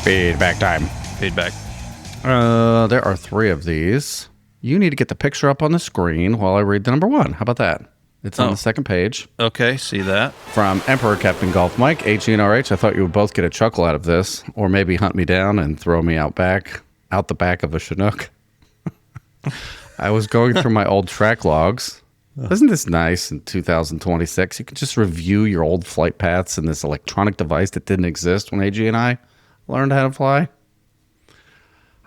Feedback time. Feedback. There are 3 of these. You need to get the picture up on the screen while I read the number 1. How about that? It's on the second page. Okay, see that. From Emperor Captain Golf Mike, AGNRH. I thought you would both get a chuckle out of this, or maybe hunt me down and throw me out the back of a Chinook. I was going through my old track logs. Isn't this nice in 2026? You can just review your old flight paths in this electronic device that didn't exist when AG and I learned how to fly.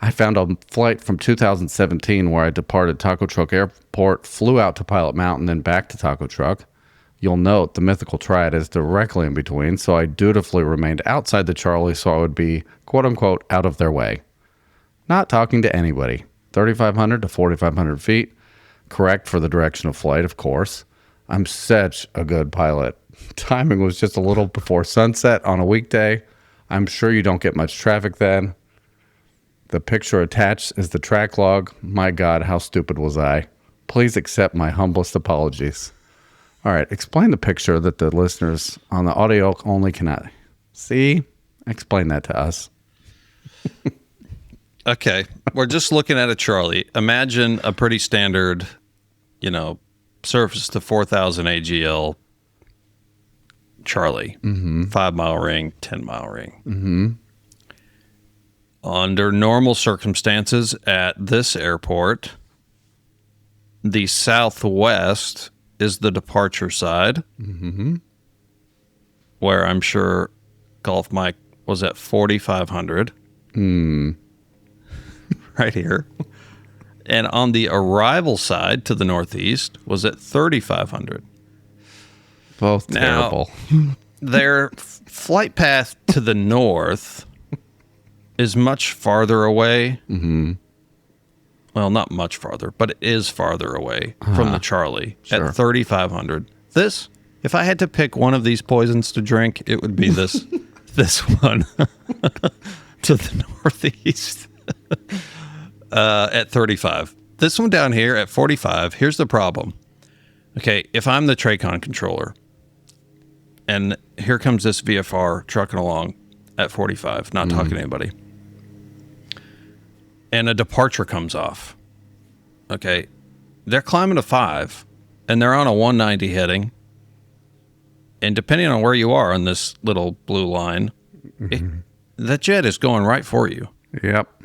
I found a flight from 2017 where I departed Taco Truck Airport, flew out to Pilot Mountain, then back to Taco Truck. You'll note the mythical triad is directly in between, so I dutifully remained outside the Charlie so I would be, quote-unquote, out of their way. Not talking to anybody. 3,500 to 4,500 feet. Correct for the direction of flight, of course. I'm such a good pilot. Timing was just a little before sunset on a weekday. I'm sure you don't get much traffic then. The picture attached is the track log. My God, how stupid was I? Please accept my humblest apologies. All right, explain the picture that the listeners on the audio only cannot see. Explain that to us. Okay, we're just looking at a Charlie. Imagine a pretty standard, surface to 4,000 AGL Charlie. 5-mile ring, 10-mile ring. Under normal circumstances at this airport, the southwest is the departure side, where I'm sure Golf Mike was at 4,500. Right here. And on the arrival side to the northeast was at 3,500. Both terrible. Their flight path to the north is much farther away. Mm-hmm. Well, not much farther, but it is farther away from the Charlie at 3,500. This, if I had to pick one of these poisons to drink, it would be this this one to the northeast at 35. This one down here at 45, here's the problem. Okay, if I'm the TRACON controller, and here comes this VFR trucking along at 45, not talking to anybody, and a departure comes off. Okay, they're climbing a 5, and they're on a 190 heading, and depending on where you are on this little blue line, that jet is going right for you. Yep.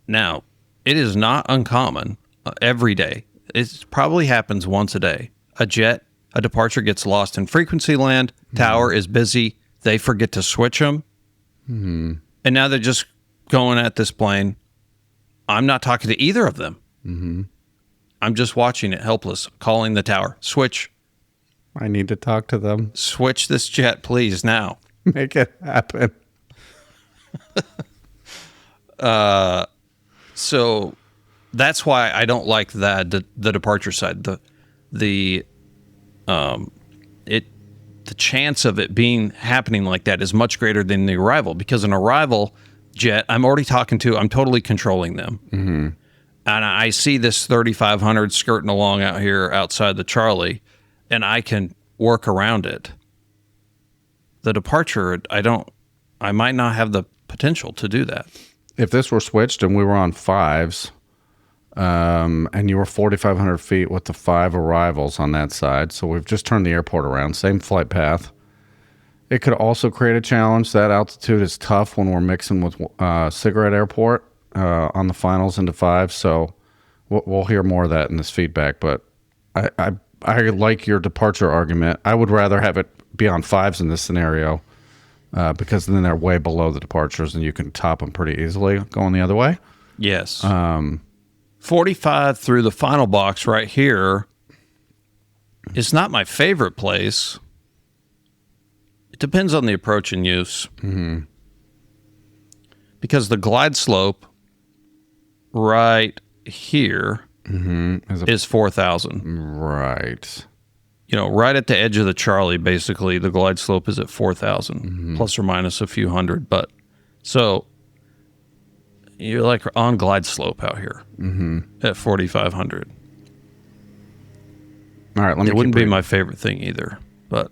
Now, it is not uncommon every day. It probably happens once a day. A departure gets lost in frequency land, tower is busy, they forget to switch them, and now they're just going at this plane. I'm not talking to either of them. I'm just watching it helpless, calling the tower. Switch. I need to talk to them. Switch this jet, please, now. Make it happen. So that's why I don't like the departure side. The chance of it happening like that is much greater than the arrival, because an arrival jet I'm already talking to, I'm totally controlling them. Mm-hmm. And I see this 3,500 skirting along out here outside the Charlie, and I can work around it. The departure, I might not have the potential to do that. If this were switched and we were on 5s, and you were 4,500 feet with the 5 arrivals on that side, so we've just turned the airport around, same flight path. It could also create a challenge. That altitude is tough when we're mixing with Cigarette Airport on the finals into 5, so we'll hear more of that in this feedback, but I like your departure argument. I would rather have it be on 5s in this scenario, because then they're way below the departures and you can top them pretty easily going the other way. Yes. 45 through the final box right here is not my favorite place. It depends on the approach and use. Mm-hmm. Because the glide slope right here is 4,000. Right. Right at the edge of the Charlie, basically, the glide slope is at 4,000, plus or minus a few hundred. But so you're like on glide slope out here at 4,500. All right, it wouldn't be my favorite thing either, but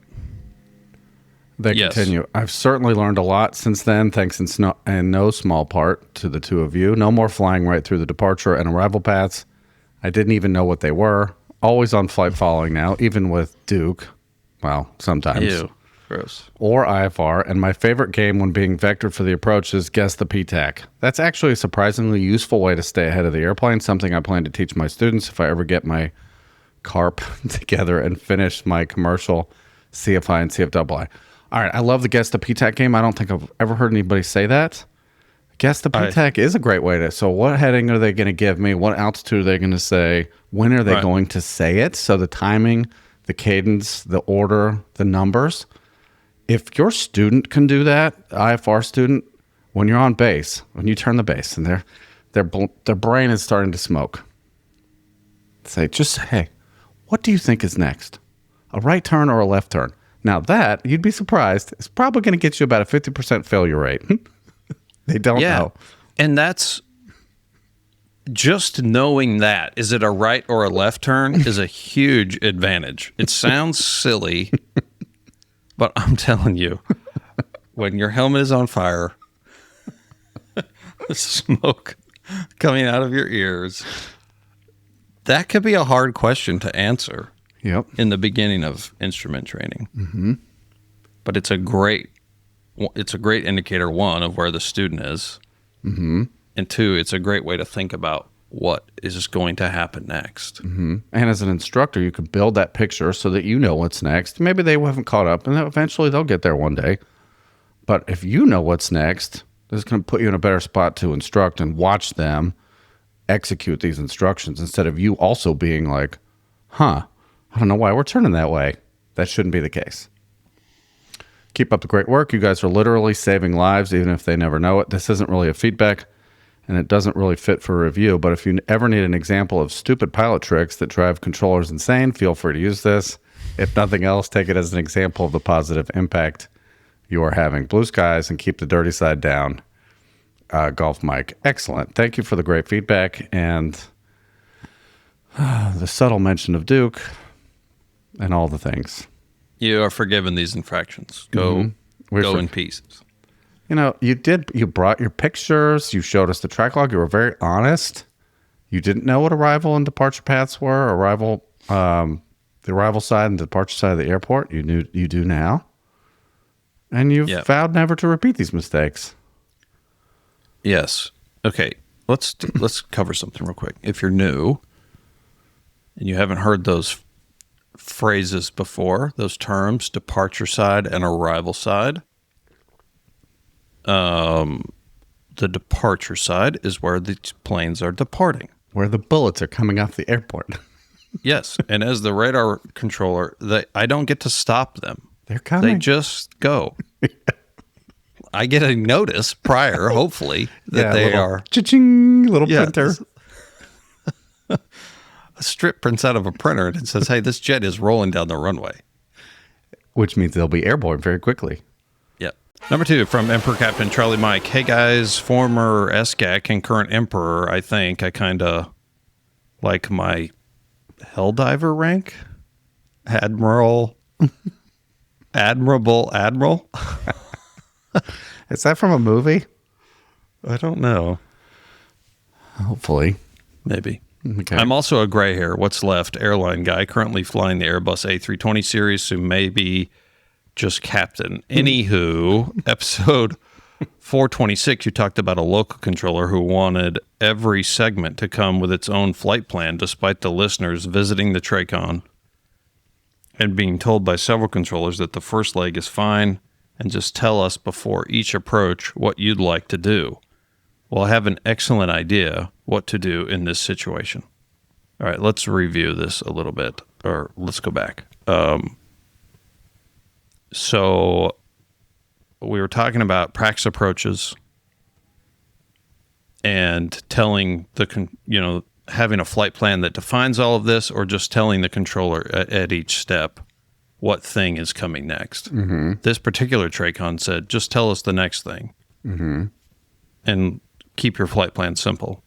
they continue. I've certainly learned a lot since then, thanks in no small part to the two of you. No more flying right through the departure and arrival paths. I didn't even know what they were. Always on flight following now, even with Duke. Well, sometimes. Ew, gross. Or IFR. And my favorite game when being vectored for the approach is Guess the PTAC. That's actually a surprisingly useful way to stay ahead of the airplane, something I plan to teach my students if I ever get my CARP together and finish my commercial CFI and CFII. All right, I love the Guess the PTAC game. I don't think I've ever heard anybody say that. Guess the PTAC is a great way to. So what heading are they going to give me? What altitude are they going to say? When are they going to say it? So the timing, the cadence, the order, the numbers. If your student can do that, IFR student, when you're on base, when you turn the base and their brain is starting to smoke, just say, what do you think is next? A right turn or a left turn? Now that, you'd be surprised, is probably going to get you about a 50% failure rate. They don't know. And that's just knowing that. Is it a right or a left turn is a huge advantage. It sounds silly, but I'm telling you, when your helmet is on fire, smoke coming out of your ears, that could be a hard question to answer in the beginning of instrument training. Mm-hmm. But it's a great indicator, one, of where the student is, and two, it's a great way to think about what is going to happen next. And as an instructor, you can build that picture so that you know what's next. Maybe they haven't caught up, and eventually they'll get there one day. But if you know what's next, this is going to put you in a better spot to instruct and watch them execute these instructions instead of you also being like, I don't know why we're turning that way. That shouldn't be the case. Keep up the great work. You guys are literally saving lives, even if they never know it. This isn't really a feedback, and it doesn't really fit for a review, but if you ever need an example of stupid pilot tricks that drive controllers insane, feel free to use this. If nothing else, take it as an example of the positive impact you are having. Blue skies and keep the dirty side down. Golf Mike. Excellent. Thank you for the great feedback and the subtle mention of Duke and all the things. You are forgiven these infractions. Go in peace. You know, you brought your pictures. You showed us the track log. You were very honest. You didn't know what arrival and departure paths were. The arrival side and departure side of the airport. You do now. And you've vowed never to repeat these mistakes. Yes. Okay. Let's cover something real quick. If you're new and you haven't heard those phrases before, those terms, departure side and arrival side, the departure side is where the planes are departing. Where the bullets are coming off the airport. Yes. And as the radar controller, I don't get to stop them. They're coming. They just go. I get a notice prior, hopefully, that they are. Cha-ching, little printer. A strip prints out of a printer and it says, hey, this jet is rolling down the runway. Which means they'll be airborne very quickly. Yep. Number 2 from Emperor Captain Charlie Mike. Hey, guys, former SGAC and current Emperor. I think I kind of like my Helldiver rank. Admiral. Admiral. Is that from a movie? I don't know. Hopefully. Maybe. Okay. I'm also a gray hair, what's left, airline guy, currently flying the Airbus A320 series, who may be just captain. Anywho, episode 426, you talked about a local controller who wanted every segment to come with its own flight plan, despite the listeners visiting the TRACON and being told by several controllers that the first leg is fine and just tell us before each approach what you'd like to do. Well, I have an excellent idea what to do in this situation. All right, let's review this a little bit, or let's go back. So we were talking about practice approaches and telling having a flight plan that defines all of this, or just telling the controller at each step what thing is coming next. Mm-hmm. This particular TRACON said, just tell us the next thing. Mm-hmm. And keep your flight plan simple.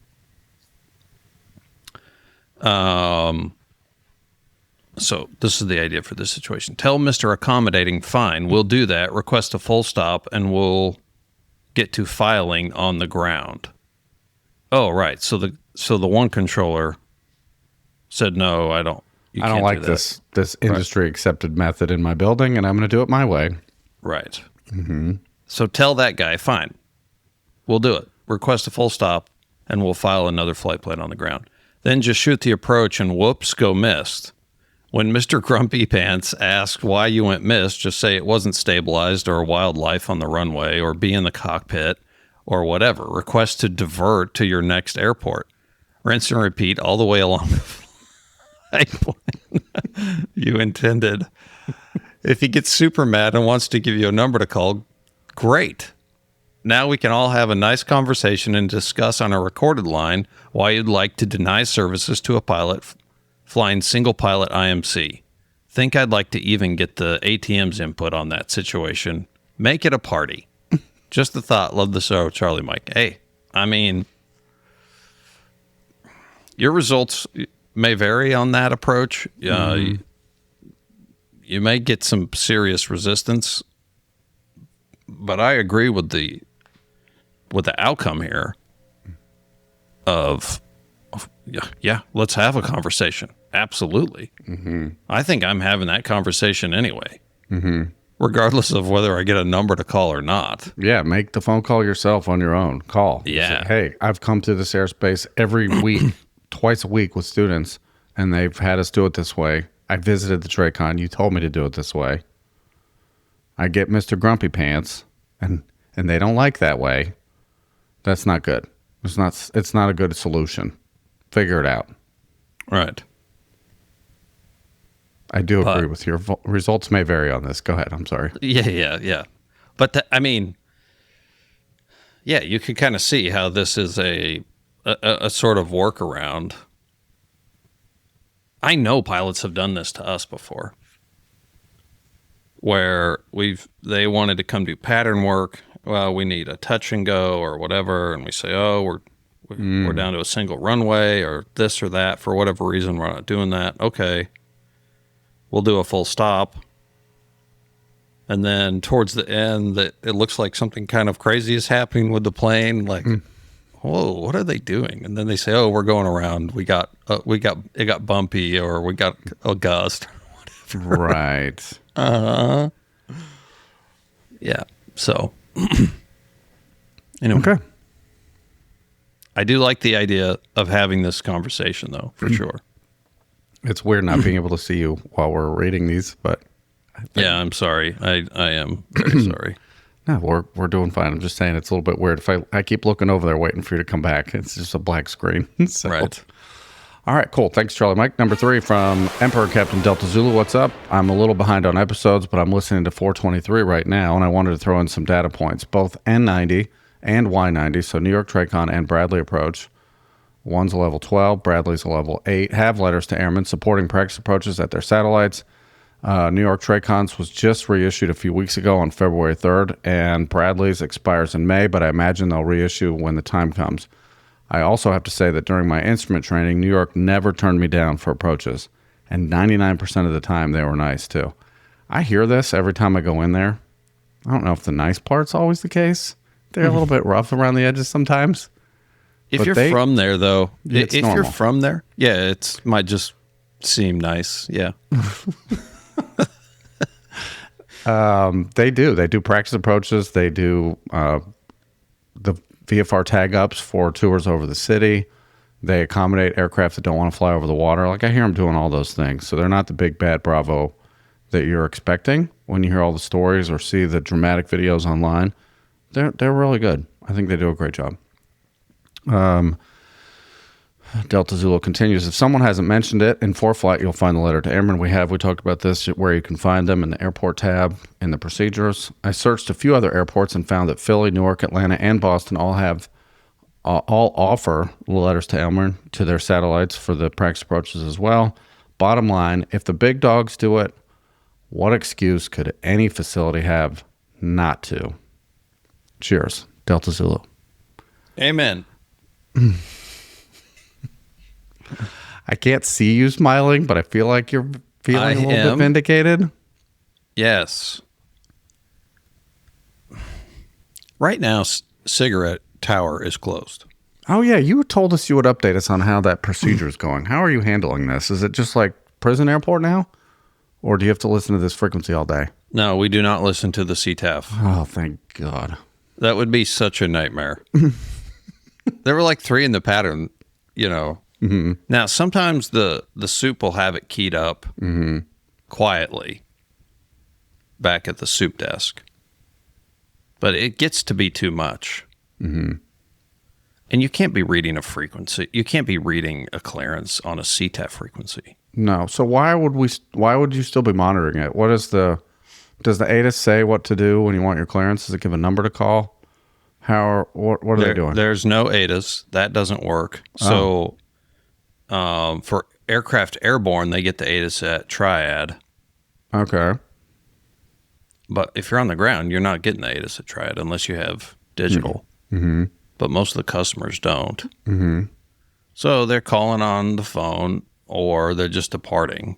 So this is the idea for this situation. Tell Mr. Accommodating, fine, we'll do that. Request a full stop, and we'll get to filing on the ground. Oh, right. So the one controller said, no, I don't. I don't like this industry accepted method in my building, and I'm going to do it my way. Right. Mm-hmm. So tell that guy, fine, we'll do it. Request a full stop, and we'll file another flight plan on the ground. Then just shoot the approach, and whoops, go missed. When Mr. Grumpy Pants asked why you went missed, just say it wasn't stabilized, or wildlife on the runway, or be in the cockpit, or whatever. Request to divert to your next airport. Rinse and repeat all the way along the flight plan you intended. If he gets super mad and wants to give you a number to call, great. Now we can all have a nice conversation and discuss on a recorded line why you'd like to deny services to a pilot flying single pilot IMC. Think I'd like to even get the ATM's input on that situation. Make it a party. Just the thought. Love the show, Charlie Mike. Hey, I mean, your results may vary on that approach. You may get some serious resistance, but I agree with the outcome here of let's have a conversation. Absolutely. Mm-hmm. I think I'm having that conversation anyway, regardless of whether I get a number to call or not. Yeah, make the phone call yourself on your own. Call. Yeah. Say, hey, I've come to this airspace every week, twice a week with students, and they've had us do it this way. I visited the TRACON. You told me to do it this way. I get Mr. Grumpy Pants, and they don't like that way. That's not good. It's not a good solution. figure it out. Right. I do agree with your results may vary on this. Go ahead. I'm sorry. Yeah. But I mean, yeah, you can kind of see how this is a sort of workaround. I know pilots have done this to us before, where they wanted to come do pattern work. Well, we need a touch and go or whatever, and we say, oh, we're down to a single runway or this or that for whatever reason. We're not doing that. Okay, we'll do a full stop. And then towards the end, it looks like something kind of crazy is happening with the plane. Like, whoa, what are they doing? And then they say, oh, we're going around. It got bumpy, or we got a gust, or whatever. Right. Yeah. So, anyway. Okay. I do like the idea of having this conversation, though, for sure. It's weird not being able to see you while we're reading these, but Yeah, I'm sorry. I am very sorry. no, we're doing fine. I'm just saying it's a little bit weird. If I keep looking over there waiting for you to come back, it's just a black screen. So. Right. All right, cool. Thanks, Charlie Mike. Number 3 from Emperor Captain Delta Zulu. What's up? I'm a little behind on episodes, but I'm listening to 423 right now, and I wanted to throw in some data points. Both N90 and Y90, so New York TRACON and Bradley approach. One's a level 12, Bradley's a level 8. Have letters to airmen supporting practice approaches at their satellites. New York TRACON's was just reissued a few weeks ago on February 3rd, and Bradley's expires in May, but I imagine they'll reissue when the time comes. I also have to say that during my instrument training, New York never turned me down for approaches, and 99% of the time they were nice too. I hear this every time I go in there. I don't know if the nice part's always the case. They're a little bit rough around the edges sometimes. If you're from there, though, it's if normal. you're from there, yeah, it might just seem nice. Yeah. They do practice approaches. They do the VFR tag ups for tours over the city. They accommodate aircraft that don't want to fly over the water. Like, I hear them doing all those things. So they're not the big bad Bravo that you're expecting when you hear all the stories or see the dramatic videos online. They're really good. I think they do a great job. Delta Zulu continues. If someone hasn't mentioned it, in ForeFlight, you'll find the letter to airmen. We talked about this, where you can find them in the airport tab in the procedures. I searched a few other airports and found that Philly, Newark, Atlanta, and Boston all offer letters to airmen to their satellites for the practice approaches as well. Bottom line, if the big dogs do it, what excuse could any facility have not to? Cheers, Delta Zulu. Amen. I can't see you smiling, but I feel like you're feeling a little bit vindicated. Yes. Right now, Cigarette Tower is closed. Oh, yeah. You told us you would update us on how that procedure is going. How are you handling this? Is it just like prison airport now? Or do you have to listen to this frequency all day? No, we do not listen to the CTAF. Oh, thank God. That would be such a nightmare. There were like 3 in the pattern, Mm-hmm. Now, sometimes the soup will have it keyed up quietly back at the soup desk. But it gets to be too much. Mm-hmm. And you can't be reading a frequency. You can't be reading a clearance on a CTAF frequency. No. So why would you still be monitoring it? Does the ATIS say what to do when you want your clearance? Does it give a number to call? What are they doing? There's no ATIS. That doesn't work. So for aircraft airborne, they get the ATIS at Triad. Okay. But if you're on the ground, you're not getting the ATIS at Triad unless you have digital. Mm-hmm. But most of the customers don't. Mm-hmm. So they're calling on the phone or they're just departing.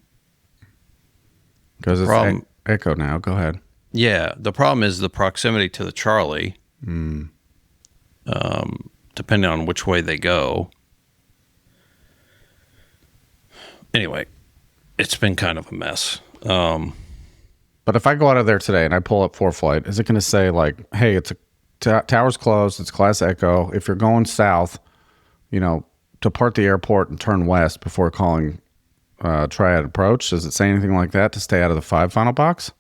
Because it's echo now. Go ahead. Yeah. The problem is the proximity to the Charlie, depending on which way they go. Anyway, it's been kind of a mess. But if I go out of there today and I pull up ForeFlight, is it going to say like, hey, it's tower's closed, it's class echo. If you're going south, depart the airport and turn west before calling Triad approach? Does it say anything like that to stay out of the 5 final box?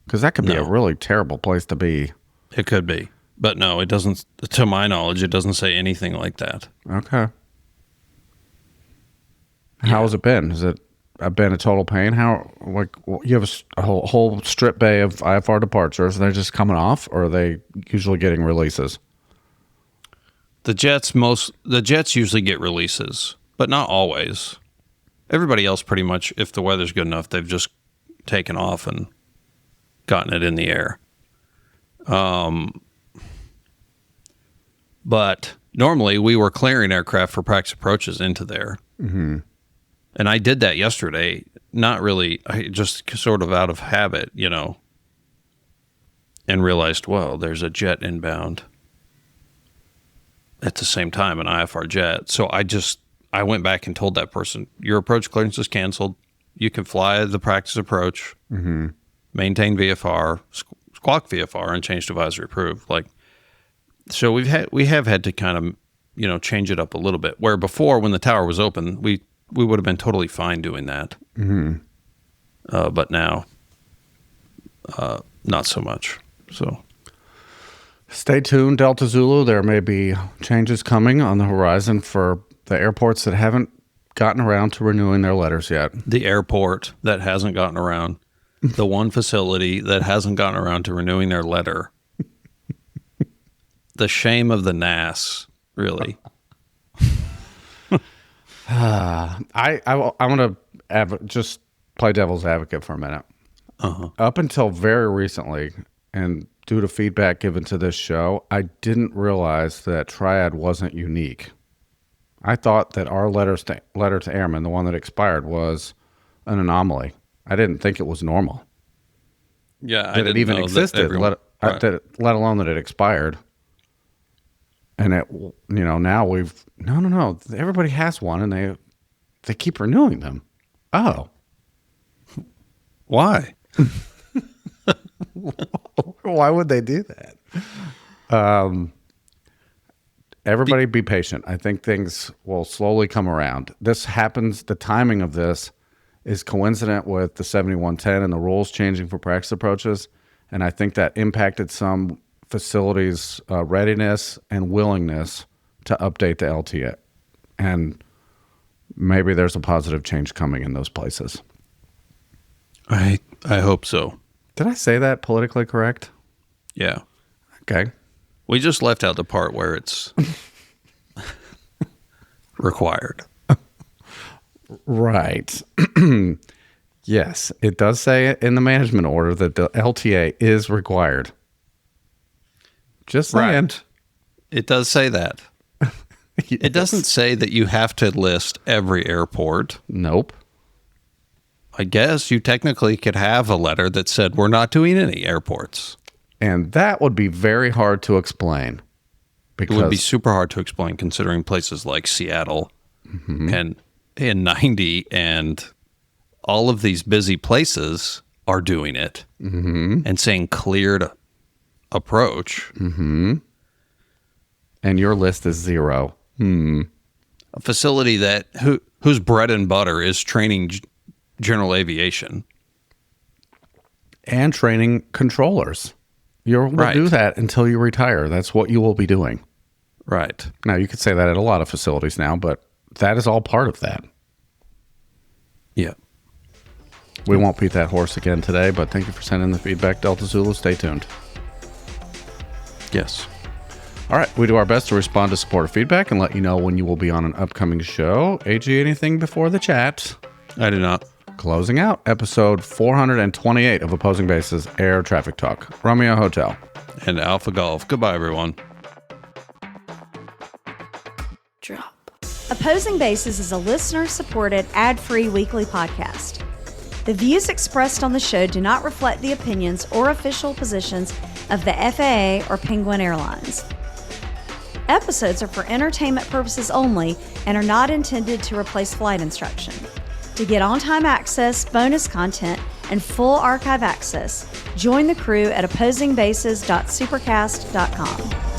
Because that could be a really terrible place to be. It could be. But no, it doesn't. To my knowledge, it doesn't say anything like that. Okay. How has it been? Has it been a total pain? How, like, you have a whole strip bay of IFR departures, and they're just coming off, or are they usually getting releases? The jets usually get releases, but not always. Everybody else pretty much, if the weather's good enough, they've just taken off and gotten it in the air. But normally we were clearing aircraft for practice approaches into there. Mm-hmm. And I did that yesterday, not really, just sort of out of habit, and realized, well, there's a jet inbound at the same time, an IFR jet. So I went back and told that person, your approach clearance is canceled. You can fly the practice approach, maintain VFR, squawk VFR, and change to advisory approved. So we have had to kind of, change it up a little bit. Where before, when the tower was open, we would have been totally fine doing that. Mm-hmm. But now, not so much. So stay tuned, Delta Zulu. There may be changes coming on the horizon for the airports that haven't gotten around to renewing their letters yet. The airport that hasn't gotten around, the one facility that hasn't gotten around to renewing their letter. The shame of the NAS, really. I want to just play devil's advocate for a minute. Up until very recently, and due to feedback given to this show, I didn't realize that Triad wasn't unique. I thought that our letter to airmen, the one that expired, was an anomaly. I didn't think it was normal. Yeah, that it even existed, let alone that it expired. And it, now we've no. Everybody has one, and they keep renewing them. Oh, why? Why would they do that? Everybody be patient. I think things will slowly come around. This happens. The timing of this is coincident with the 7110 and the rules changing for practice approaches, and I think that impacted some facilities' readiness and willingness to update the LTA. And maybe there's a positive change coming in those places. I hope so. Did I say that politically correct? Yeah. Okay. We just left out the part where it's required. Right. Yes, it does say in the management order that the LTA is required. Just saying. Right. It does say that. Yes. It doesn't say that you have to list every airport. Nope. I guess you technically could have a letter that said we're not doing any airports. And that would be very hard to explain. It would be super hard to explain considering places like Seattle and 90 and all of these busy places are doing it and saying cleared approach. And your list is 0. A facility that whose bread and butter is training general aviation and training controllers. You will do that until you retire. That's what you will be doing. Right. Now, you could say that at a lot of facilities now, but that is all part of that. Yeah. We won't beat that horse again today, but thank you for sending the feedback, Delta Zulu. Stay tuned. Yes. All right. We do our best to respond to supporter feedback and let you know when you will be on an upcoming show. AG, anything before the chat? I do not. Closing out episode 428 of Opposing Bases Air Traffic Talk. Romeo Hotel. And Alpha Golf. Goodbye, everyone. Drop. Opposing Bases is a listener-supported, ad-free weekly podcast. The views expressed on the show do not reflect the opinions or official positions of the FAA or Penguin Airlines. Episodes are for entertainment purposes only and are not intended to replace flight instruction. To get on-time access, bonus content, and full archive access, join the crew at opposingbases.supercast.com.